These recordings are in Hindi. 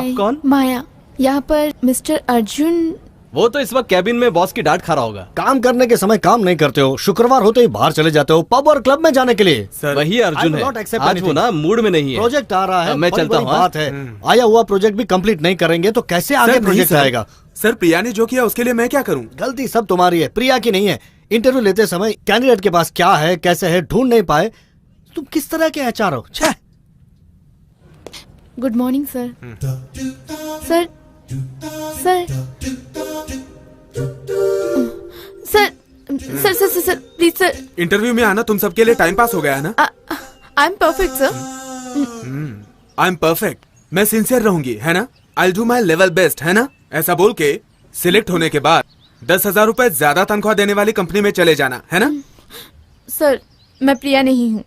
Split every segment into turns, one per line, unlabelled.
आप कौन?
माया। यहाँ पर मिस्टर अर्जुन।
वो तो इस वक्त कैबिन में बॉस की डांट खा रहा होगा।
काम करने के समय काम नहीं करते हो, शुक्रवार होते ही बाहर चले जाते हो पब और क्लब में जाने के लिए।
सर वही अर्जुन है, आज वो ना मूड में नहीं है।
प्रोजेक्ट आ रहा है,
मैं चलता हूँ।
बात है, आया हुआ प्रोजेक्ट भी कंप्लीट नहीं करेंगे तो कैसे आगे प्रोजेक्ट आएगा?
सर प्रिया ने जो किया उसके लिए मैं क्या करूँ?
गलती सब तुम्हारी है, प्रिया की नहीं है। इंटरव्यू लेते समय कैंडिडेट के पास क्या है कैसे है ढूंढ नहीं पाए। तुम किस तरह के एचआर हो?
Good morning sir. Sir sir sir sir sir sir please sir.
Interview में आना तुम सबके लिए टाइम पास हो गया है ना?
I am perfect sir.
I am perfect. मैं सिंसियर रहूंगी है ना? I do my level best है ना? ऐसा बोल के सिलेक्ट होने के बाद 10,000 रुपए ज्यादा तनख्वाह देने वाली कंपनी में चले जाना है ना?
सर मैं प्रिया नहीं हूँ,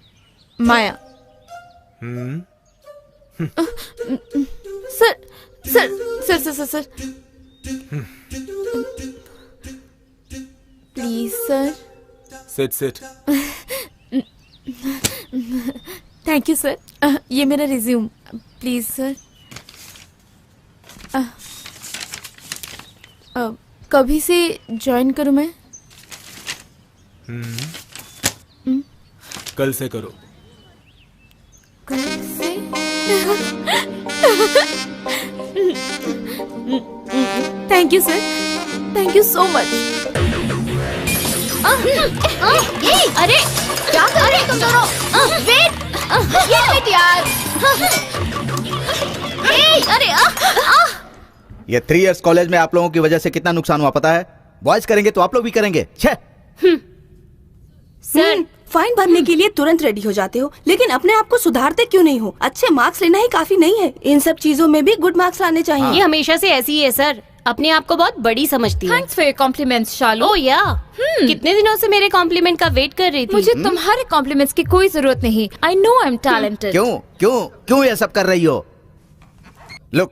Maya. Sir sir sir sir sir sir please sir.
Sit sit.
Thank you sir. ये मेरा रिज्यूम प्लीज सर। कभी से ज्वाइन करूं मैं?
कल से करो।
कल से? Thank you sir, thank you so much.
अरे क्या कर रहे तुम दोनों? वेट, ये वेट यार। अरे
ये 3 इयर्स कॉलेज में आप लोगों की वजह से कितना नुकसान हुआ पता है? बॉयज करेंगे तो आप लोग भी करेंगे।
सर फाइन भरने के लिए तुरंत रेडी हो जाते हो, लेकिन अपने आप को सुधारते क्यों नहीं हो? अच्छे मार्क्स लेना ही काफी नहीं है, इन सब चीजों में भी गुड मार्क्स लाने चाहिए।
ये हमेशा से ऐसी ही है सर, अपने आप को बहुत बड़ी समझती है।
थैंक्स फॉर योर कॉम्प्लीमेंट्स शालू।
ओह या, कितने दिनों से मेरे कॉम्प्लीमेंट का वेट कर रही थी।
मुझे तुम्हारे कॉम्प्लीमेंट्स की कोई जरूरत नहीं। I know I am talented.
क्यों क्यों क्यों ये सब कर रही हो? लुक,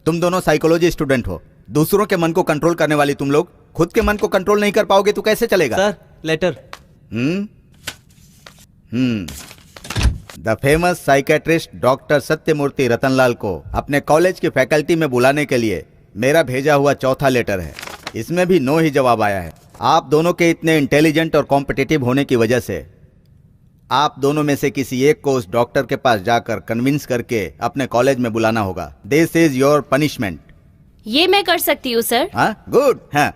तुम दोनों साइकोलॉजी स्टूडेंट हो, दूसरों के मन को कंट्रोल करने वाली तुम लोग खुद के मन को कंट्रोल नहीं कर पाओगे तो कैसे चलेगा?
Sir letter.
The famous psychiatrist doctor Satyamurthy Ratanlal को अपने कॉलेज की फैकल्टी में बुलाने के लिए मेरा भेजा हुआ चौथा लेटर है। इसमें भी नो ही जवाब आया है। आप दोनों के इतने इंटेलिजेंट और कॉम्पिटिटिव होने की वजह से आप दोनों में से किसी एक को उस डॉक्टर के पास जाकर कन्विंस करके अपने कॉलेज में बुलाना होगा। This is your punishment.
ये मैं कर सकती हूँ सर।
हाँ गुड। हाँ,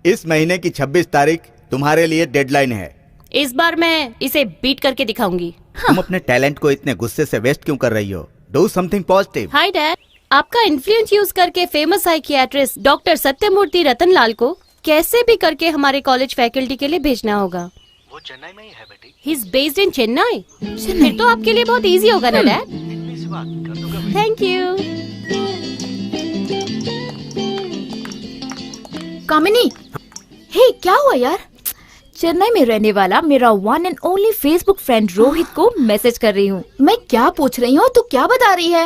इस महीने की 26 तारीख तुम्हारे लिए डेडलाइन है।
इस बार मैं इसे बीट करके दिखाऊंगी।
तुम अपने टैलेंट को इतने गुस्से से वेस्ट क्यों कर रही हो? Do something positive.
Hi dad, आपका इन्फ्लुएंस यूज करके famous psychiatrist doctor Satyamurthy Ratanlal को कैसे भी करके हमारे कॉलेज फैकल्टी के लिए भेजना होगा।
वो चेन्नई में ही है बेटी।
He is based in Chennai. फिर तो आपके लिए बहुत इजी होगा ना dad? Thank you.
Kamini, hey क्या हुआ यार? चेन्नई में रहने वाला मेरा one and only Facebook friend Rohit को मैसेज कर रही हूँ। मैं क्या पूछ रही हूँ, तू क्या बता रही है?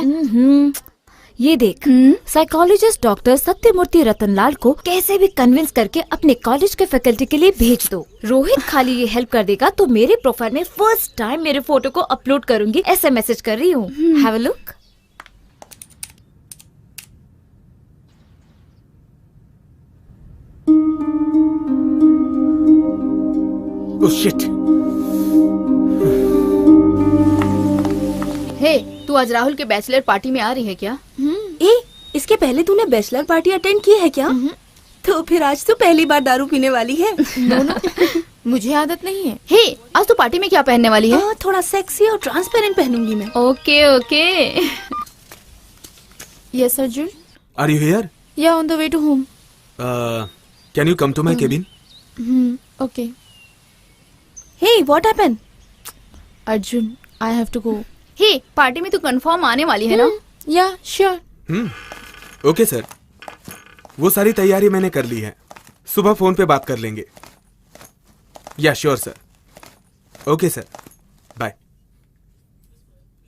ये देख, साइकोलॉजिस्ट डॉक्टर सत्यमूर्ति रतनलाल को कैसे भी कन्विंस करके अपने कॉलेज के फैकल्टी के लिए भेज दो। रोहित खाली ये हेल्प कर देगा तो मेरे प्रोफाइल में फर्स्ट टाइम मेरे फोटो को अपलोड करूंगी, ऐसे मैसेज कर रही हूँ। Have a look.
Oh shit.
हे, तू आज राहुल के बैचलर पार्टी में आ रही है क्या?
इसके पहले तूने बैचलर पार्टी अटेंड की है क्या? तो फिर आज तो पहली बार दारू पीने वाली है।
नो, मुझे आदत नहीं है। हे, आज तू पार्टी में क्या पहनने वाली है?
थोड़ा सेक्सी और ट्रांसपेरेंट पहनूंगी मैं।
Okay okay. Yes Arjun.
Are you here?
या on the way to home.
Can you come to my cabin?
Okay.
Hey, what happened?
Arjun, I have to go. Hey, party में तू कंफर्म आने वाली है ना? या श्योर।
ओके सर, वो सारी तैयारी मैंने कर ली है, सुबह फोन पे बात कर लेंगे। Yeah sure sir. Okay sir, bye.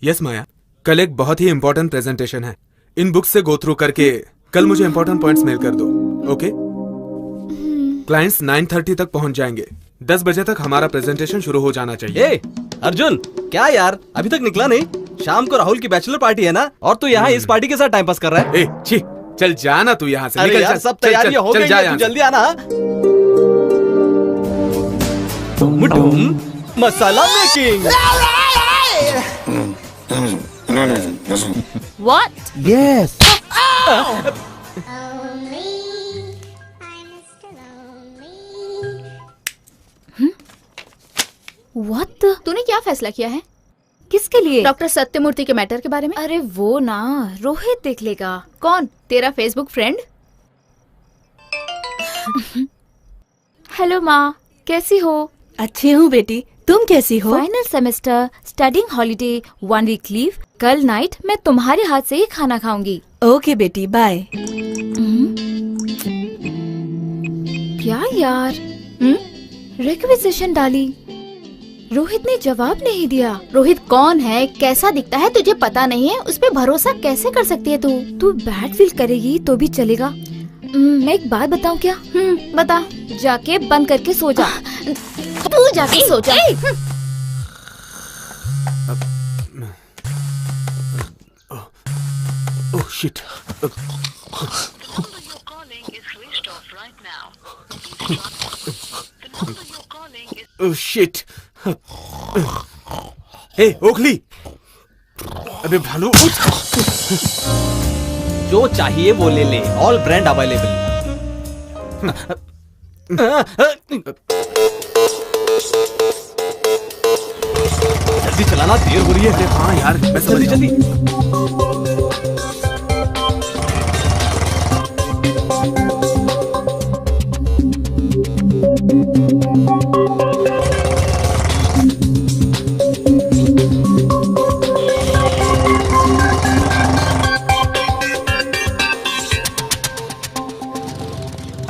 Yes Maya, कल एक बहुत ही इंपॉर्टेंट प्रेजेंटेशन है, इन बुक्स से गो थ्रू करके कल मुझे इंपॉर्टेंट पॉइंट्स मेल कर दो। ओके? क्लाइंट्स 9:30 तक पहुंच जाएंगे। 10 बजे तक हमारा प्रेजेंटेशन शुरू हो जाना चाहिए।
अर्जुन क्या यार, अभी तक निकला नहीं? शाम को राहुल की बैचलर पार्टी है ना, और तू यहाँ इस पार्टी के साथ टाइम पास कर रहा है?
ए छी, चल जाना तू यहाँ से।
अरे
निकल,
यार
चल,
सब
चल,
तैयारी
चल,
हो
चल,
गई
जा
है,
यहाँ
तू
से।
जल्दी आना। डुम मसाला मेकिंग।
What?
Yes
what? तूने क्या फैसला किया है?
किसके लिए?
डॉक्टर सत्यमूर्ति के मैटर के बारे में? अरे वो ना, रोहित देख लेगा। कौन? तेरा फेसबुक फ्रेंड? हेलो माँ, कैसी हो?
अच्छी हूँ बेटी, तुम कैसी हो?
Final semester, studying holiday, 1 week leave. कल नाइट मैं तुम्हारे हाथ से ही खाना खाऊंगी।
ओके बेटी, बाय।
क्या यार? रिक्वेजिशन डाली, रोहित ने जवाब नहीं दिया। रोहित कौन है, कैसा दिखता है, तुझे पता नहीं है? उस पे भरोसा कैसे कर सकती है तू? तू बैड फील करेगी तो भी चलेगा। मैं एक बात बताऊं क्या? बता। जाके बंद करके सो जा। तू जाके सो जा।
Oh shit. Oh shit. हे ओखली, अबे भालू उठ।
जो चाहिए वो ले ले, ऑल ब्रांड अवेलेबल। जल्दी चलाना, देर हो रही है।
हाँ यार, मैं समझ
जल्दी
रहा हूँ।
जल्दी।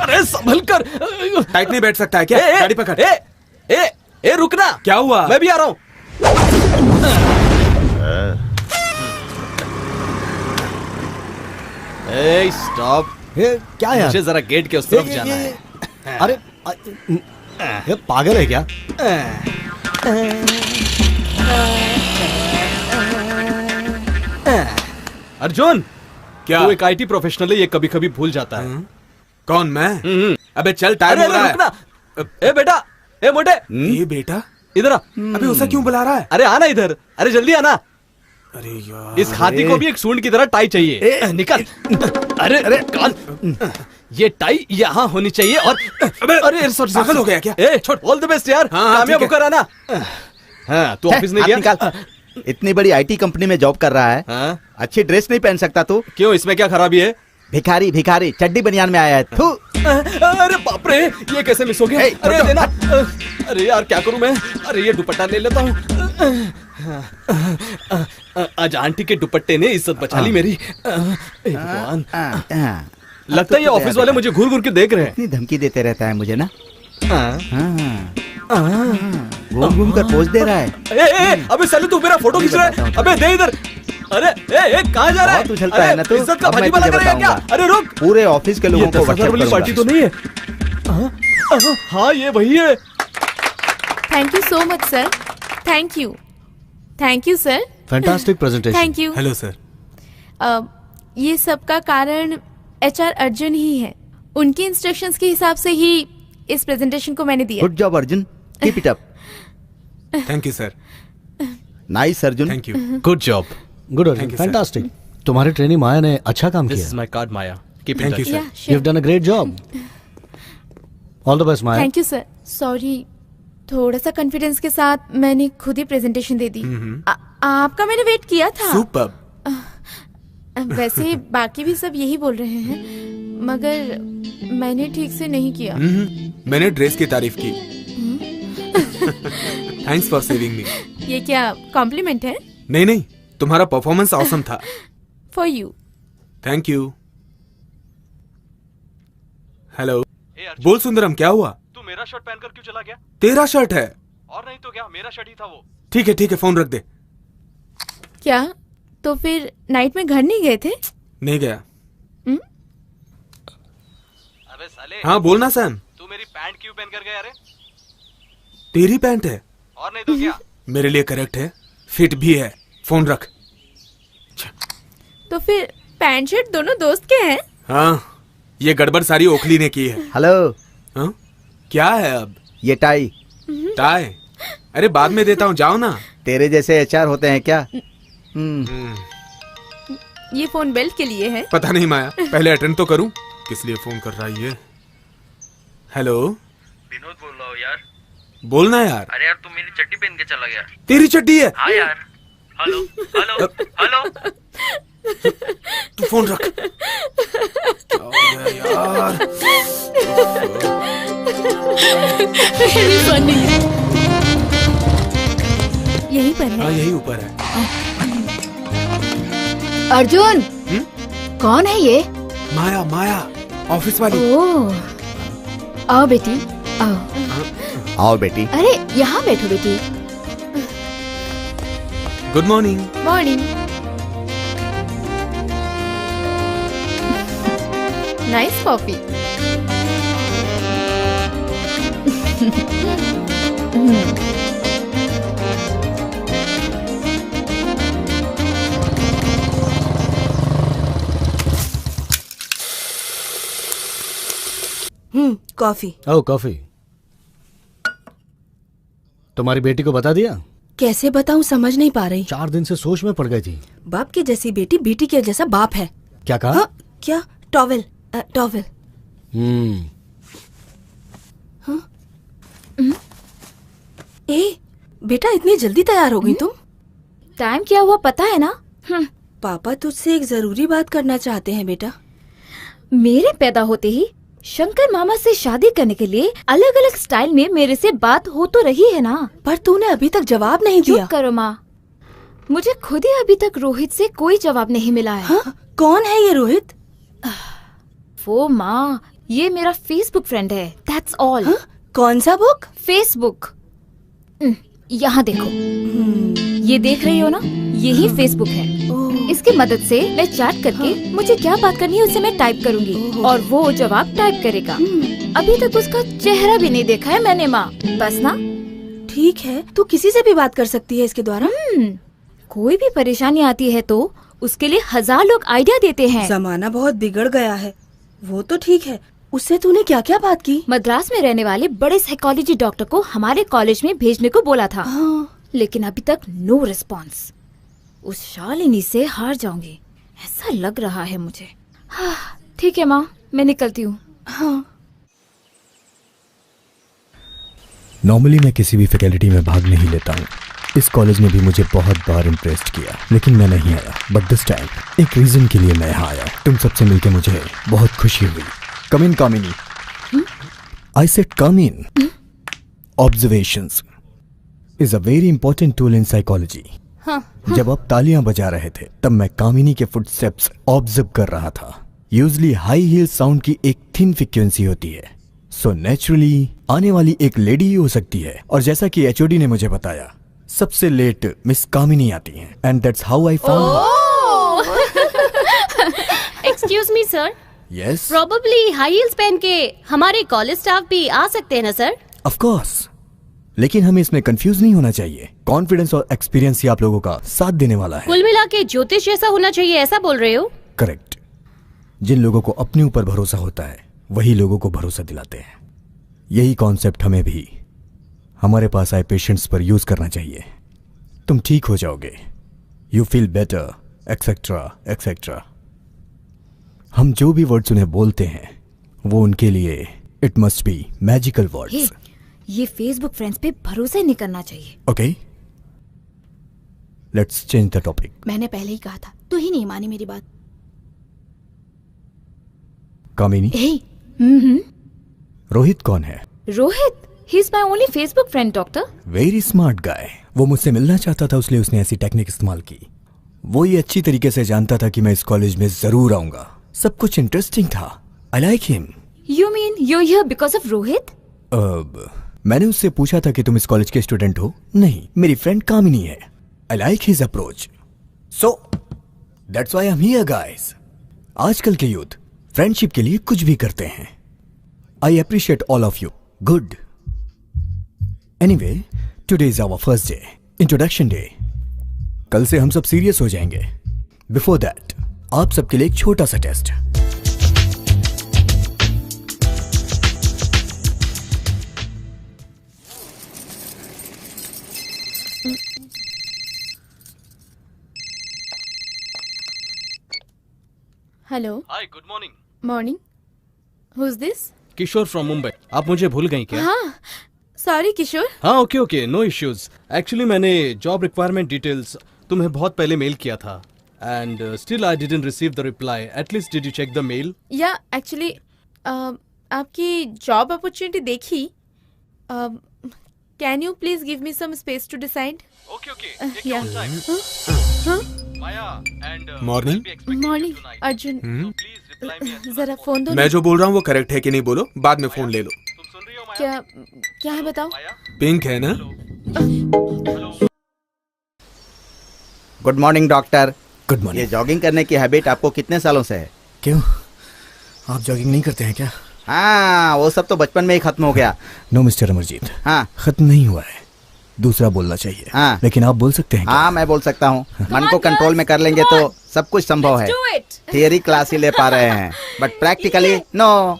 अरे संभल कर।
टाइट नहीं बैठ सकता है क्या? गाड़ी पकड़।
ए रुकना।
क्या हुआ?
मैं भी आ रहा हूँ। ए स्टॉप।
ये क्या यार?
मुझे जरा गेट के उस तरफ जाना है।
अरे ये पागल है क्या?
अर्जुन,
क्या?
तू एक आईटी प्रोफेशनल है, ये कभी कभी भूल जाता है।
कौन, मैं? अबे चल, टाइम
अरे
हो रहा है।
रुकना। ए बेटा, ए मोटे,
ये बेटा
इधर आ।
अबे उसे क्यों बुला रहा है?
अरे आना इधर, अरे जल्दी आना।
अरे यार,
इस हाथी को भी एक सूंड की तरह टाई चाहिए। निकल। अरे अरे कान, ये टाई यहाँ होनी चाहिए। और अरे सॉरी,
पागल हो गया क्या?
ए छोड़, ऑल द बेस्ट यार।
हाँ,
कामयाब
ठीक है।
होकर आना। हाँ, तू ऑफिस नहीं
हाथ
गया?
निकाल। इतनी बड़ी आईटी कंपनी में जॉब कर रहा है,
हाँ?
अच्छी ड्रेस नहीं पहन सकता तू?
क्यों, इसमें क्या खराबी है?
भिखारी भिखारी चड्डी बनियान में आया है। थू।
अरे बाप रे, ये कैसे मिस हो गया? अरे देना। अरे यार क्या करूं मैं? अरे ये दुपट्टा ले लेता हूँ। आज आंटी के दुपट्टे ने इज्जत बचा ली मेरी। हे भगवान, लगता है ये ऑफिस वाले मुझे घूर घूर के देख रहे हैं।
इतनी धमकी देते रहता है मुझे ना।
हाँ।
घूम घूम कर पोज दे रहा है।
अबे साले तू मेरा फोटो खींच रहा है? अबे दे इधर। अरे कहाँ जा रहा है?
बहुत उछलता है ना तू।
इज्जत का
अब मैं
भाजीपाला
तुझे
करेगा क्या?
बताऊंगा।
अरे रुक।
पूरे ऑफिस के लोगों
ये
को
10,000
व्हाट्सएप
वाली पार्टी तो नहीं है? हाँ ये वही है।
Thank you so much sir. Thank you sir.
Fantastic presentation.
Thank you.
Hello sir.
ये सब का कारण एचआर अर्जुन ही है। उनकी इंस्ट्रक्शंस के हिसाब से ही इस प्रेजेंटेशन को मैंने दिया।
Good job Arjun, keep it up.
Thank you sir.
Nice Arjun.
Thank you.
Good job.
Good
Thank
Arjun,
you, sir.
Fantastic. तुम्हारी ट्रेनिंग माया ने अच्छा काम
दिस
किया।
Is my card Maya. Keep in
Thank you,
touch.
sir.
Yeah,
you have
sure.
Done a great job. All the best Maya.
Thank you sir. Sorry, थोड़ा सा कॉन्फिडेंस के साथ मैंने खुद ही प्रेजेंटेशन दे दी। आपका मैंने वेट किया था।
सुपर्ब।
वैसे बाकी भी सब यही बोल रहे हैं, मगर मैंने ठीक से नहीं किया।
मैंने ड्रेस की तारीफ की। थैंक्स फॉर सेविंग मी।
ये क्या कॉम्प्लीमेंट है?
नहीं नहीं, तुम्हारा परफॉर्मेंस ऑसम था।
For you.
Thank you. Hello, बोल सुंदरम, क्या हुआ?
तू मेरा शर्ट पहनकर क्यों चला गया?
तेरा शर्ट है।
और नहीं तो क्या, मेरा शर्ट ही था वो।
ठीक है, फोन रख दे।
क्या? तो फिर नाइट में घर नहीं गए थे?
नहीं गया।
अबे साले,
हाँ बोलना सैम।
तू मेरी पैंट क्यों पहन कर गया रे?
तेरी पैंट है।
और नहीं तो क्या,
मेरे लिए करेक्ट है, फिट भी है। फोन रख।
तो फिर पैंट शर्ट दोनों दोस्त के हैं?
हाँ, ये गड़बड़ सारी ओखली ने की है।
हेलो।
हाँ? क्या है अब?
ये टाई।
टाई? अरे बाद में देता हूँ, जाओ ना।
तेरे जैसे एचआर होते हैं क्या?
ये फोन बेल्ट के लिए है।
पता नहीं माया, पहले अटेंड तो करूं। किस लिए फोन कर रहा है ये? हेलो,
विनोद बोल रहा हूँ यार।
बोलना यार।
अरे यार, तू मेरी चड्डी पहन के चला गया।
तेरी चड्डी है?
हाँ यार। Hello hello hello.
तू फोन रख। क्या हो गया यार?
यहीं पर है।
हाँ, यही ऊपर है।
अर्जुन, कौन है ये?
माया, माया, ऑफिस वाली।
ओह, आओ बेटी, आओ।
आओ बेटी।
अरे यहाँ बैठो बेटी।
Good morning.
Morning. Nice coffee.
Coffee.
Oh coffee. तुम्हारी बेटी को बता दिया?
कैसे बताऊं, समझ नहीं पा रही।
4 दिन से सोच में पड़ गई थी।
बाप के जैसी बेटी, बेटी के जैसा बाप है।
क्या कहा?
हाँ, क्या? टॉवेल। टॉवेल। ए बेटा, इतनी जल्दी तैयार हो गई तुम?
टाइम क्या हुआ पता है ना?
पापा तुझसे एक जरूरी बात करना चाहते हैं बेटा।
मेरे पैदा होते ही शंकर मामा से शादी करने के लिए अलग अलग स्टाइल में मेरे से बात हो तो रही है ना,
पर तूने अभी तक जवाब नहीं दिया।
चुप करो माँ, मुझे खुद ही अभी तक रोहित से कोई जवाब नहीं मिला है।
हाँ? कौन है ये रोहित?
वो माँ, ये मेरा फेसबुक फ्रेंड है, दैट्स ऑल।
कौन सा बुक?
फेसबुक। यहाँ देखो, ये देख रही हो ना, यही फेसबुक है। इसकी मदद से मैं चैट करके मुझे क्या बात करनी है उसे मैं टाइप करूंगी और वो जवाब टाइप करेगा। अभी तक उसका चेहरा भी नहीं देखा है मैंने माँ, बस ना।
ठीक है, तू किसी से भी बात कर सकती है इसके द्वारा।
कोई भी परेशानी आती है तो उसके लिए 1000 लोग आइडिया देते हैं।
जमाना बहुत बिगड़ गया है। वो तो ठीक है, उससे तूने क्या क्या बात की?
मद्रास में रहने वाले बड़े साइकोलॉजी डॉक्टर को हमारे कॉलेज में भेजने को बोला था। लेकिन अभी तक नो रिस्पॉन्स। उस शालिनी से हार जाऊंगी ऐसा लग रहा है मुझे। हाँ, ठीक है माँ, मैं निकलती हूँ।
हाँ।
नॉर्मली मैं किसी भी फैकल्टी में भाग नहीं लेता हूँ। इस कॉलेज ने भी मुझे बहुत बार इम्प्रेस किया, लेकिन मैं नहीं आया। बट दिस टाइम एक रीजन के लिए मैं यहाँ आया। तुम सबसे मिलकर मुझे बहुत खुशी हुई। Come in Kamini. I said come in. Observations is a very important tool in psychology. जब आप तालियां बजा रहे थे तब मैं कामिनी के फुटस्टेप्स ऑब्जर्व कर रहा था। यूजली हाई हील साउंड की एक थिन फ्रीक्वेंसी होती है, सो नेचुरली आने वाली एक लेडी ही हो सकती है। और जैसा कि एचओडी ने मुझे बताया, सबसे लेट मिस कामिनी आती हैं, and that's how I found.
Excuse me sir.
Yes,
probably high heels पहन के हमारे कॉलेज स्टाफ भी आ सकते हैं ना सर?
ऑफ कोर्स, लेकिन हमें इसमें कंफ्यूज नहीं होना चाहिए। कॉन्फिडेंस और एक्सपीरियंस ही आप लोगों का साथ देने वाला है।
कुल मिला के ज्योतिष जैसा होना चाहिए, ऐसा बोल रहे हो?
करेक्ट। जिन लोगों को अपने ऊपर भरोसा होता है वही लोगों को भरोसा दिलाते हैं। यही कॉन्सेप्ट हमें भी हमारे पास आए पेशेंट्स पर यूज करना चाहिए। तुम ठीक हो जाओगे, you feel better, etcetera etcetera. हम जो भी वर्ड्स उन्हें बोलते हैं वो उनके लिए it must be magical words.
ये फेसबुक फ्रेंड्स पे भरोसा नहीं करना चाहिए।
Okay, let's change the topic.
मैंने पहले ही कहा था, तू ही नहीं मानी मेरी बात।
कामिनी, रोहित कौन है?
Rohit, he is my only Facebook friend doctor.
Very smart guy. वो मुझसे मिलना चाहता था, इसलिए उसने ऐसी टेक्निक इस्तेमाल की। वो ये अच्छी तरीके से जानता था कि मैं इस कॉलेज में जरूर आऊंगा। सब कुछ इंटरेस्टिंग था। I like him.
You mean you here because of Rohit?
मैंने उससे पूछा था कि तुम इस कॉलेज के स्टूडेंट हो? नहीं, मेरी फ्रेंड कामिनी है। I like his approach, so that's why I am here guys. आजकल के यूथ फ्रेंडशिप के लिए कुछ भी करते हैं। I appreciate all of you. Good. Anyway, today is our first day introduction day. कल से हम सब सीरियस हो जाएंगे। बिफोर दैट आप सबके लिए एक छोटा सा test.
Hello.
Hi, good morning.
Morning. Who is this?
Kishore from Mumbai. आप मुझे भूल गई क्या?
हाँ, सॉरी किशोर।
हाँ, okay okay, no issues. Actually मैंने जॉब रिक्वायरमेंट डिटेल्स तुम्हें बहुत पहले मेल किया था and still I didn't receive the reply. At least did you check the mail?
या एक्चुअली आपकी जॉब अपॉर्चुनिटी देखी। Can you please give me some space to decide?
Okay okay, take your time. Maya and
morning.
Morning Arjun,
please reply me.
जरा फोन दो।
मैं जो बोल रहा हूँ वो करेक्ट है कि नहीं बोलो, बाद में फोन ले लो।
तुम सुन रही हो माया?
क्या क्या है बताओ।
पिंक है ना?
Good morning doctor.
गुड
ये
मॉर्निंग।
जॉगिंग करने की हैबिट आपको कितने सालों से है?
क्यों, आप जॉगिंग नहीं करते हैं क्या?
हाँ, वो सब तो बचपन में ही खत्म हो गया।
नो मिस्टर अमरजीत,
हाँ
खत्म नहीं हुआ है, दूसरा बोलना चाहिए।
हाँ।
लेकिन आप बोल सकते हैं क्या?
हाँ, मैं बोल सकता हूँ। मन को कंट्रोल में कर लेंगे तो सब कुछ संभव है। थियरी क्लास ही ले पा रहे हैं, but practically no.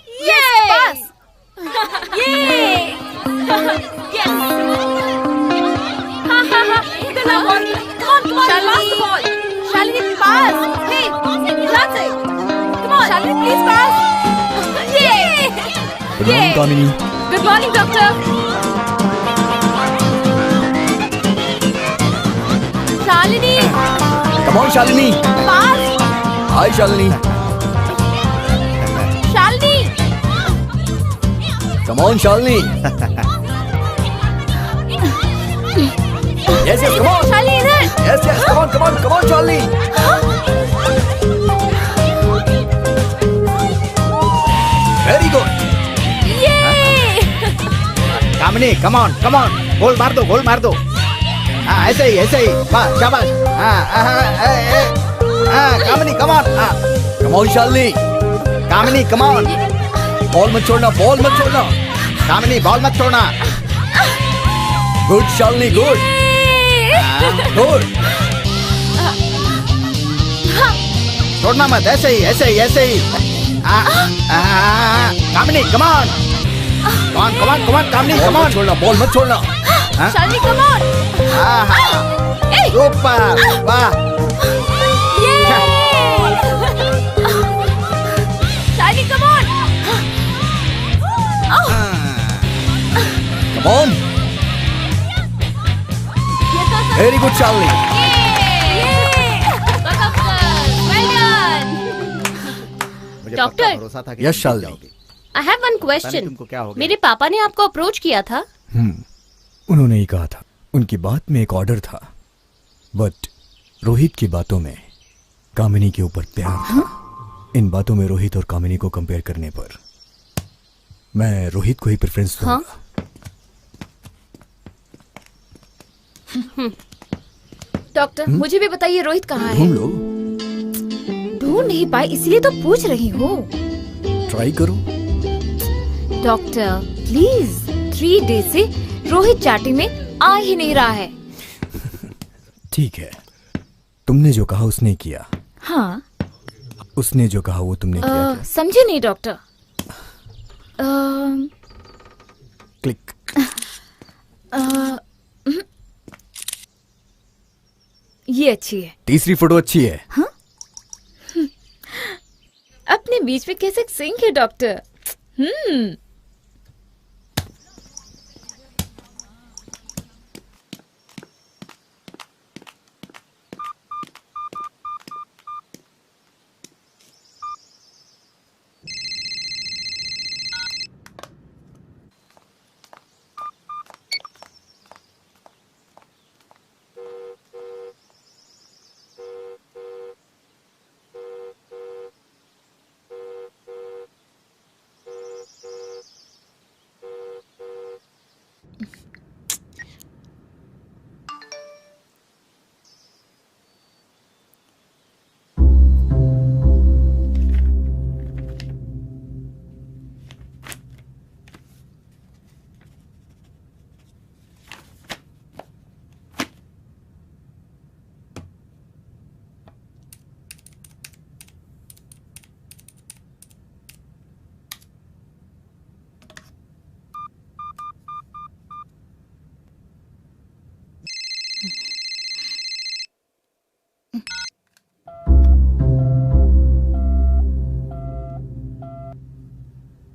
Good morning Kamini.
Good morning doctor.
Shalini,
come on Shalini.
Pass.
Hi Shalini.
Shalini,
come on Shalini. Yes yes, come on.
Shalini इधर।
Yes yes, come on come on come on Shalini. Very good.
Kamini, come on goal मार दो, गोल मार दो। हाँ, ऐसे ही, वाह, शाबाश। हाँ, Kamini, come
on Shalini.
Kamini, come on.
Ball मत छोड़ना, बॉल मत छोड़ना।
कामिनी, बॉल मत छोड़ना।
Good Shalini, good good.
छोड़ना मत, ऐसे ही। Kamini, come on. Kamini, come on.
छोड़ना, बॉल मत छोड़ना।
Shalini, come on.
सुपर, वाह।
Shalini, come on.
Come on. Very good Shalini.
मुझे
डॉक्टर।
पक्का भरोसा था कि
यस
तुम
शालिनी।
जाओगी।
आई हैव वन
पता नहीं
क्वेश्चन।
तुमको क्या हो गया।
मेरे पापा ने आपको अप्रोच किया था।
उन्होंने ही कहा था, उनकी बात में एक ऑर्डर था, बट रोहित की बातों में कामिनी के ऊपर प्यार था। इन बातों में रोहित और कामिनी को कंपेयर करने पर मैं रोहित को ही प्रेफरेंस दूंगा।
डॉक्टर मुझे भी बताइए रोहित कहाँ है?
ढूंढ लो,
ढूंढ नहीं पाई इसलिए तो पूछ रही हूँ।
ट्राई करो।
डॉक्टर प्लीज, 3 डेज से रोहित चाटी में आ ही नहीं रहा है।
ठीक है, तुमने जो कहा उसने किया,
हाँ।
उसने जो कहा वो तुमने किया क्या?
समझे नहीं डॉक्टर।
क्लिक।
ये अच्छी है।
तीसरी फोटो अच्छी है।
अपने बीच में कैसे सिंक है डॉक्टर।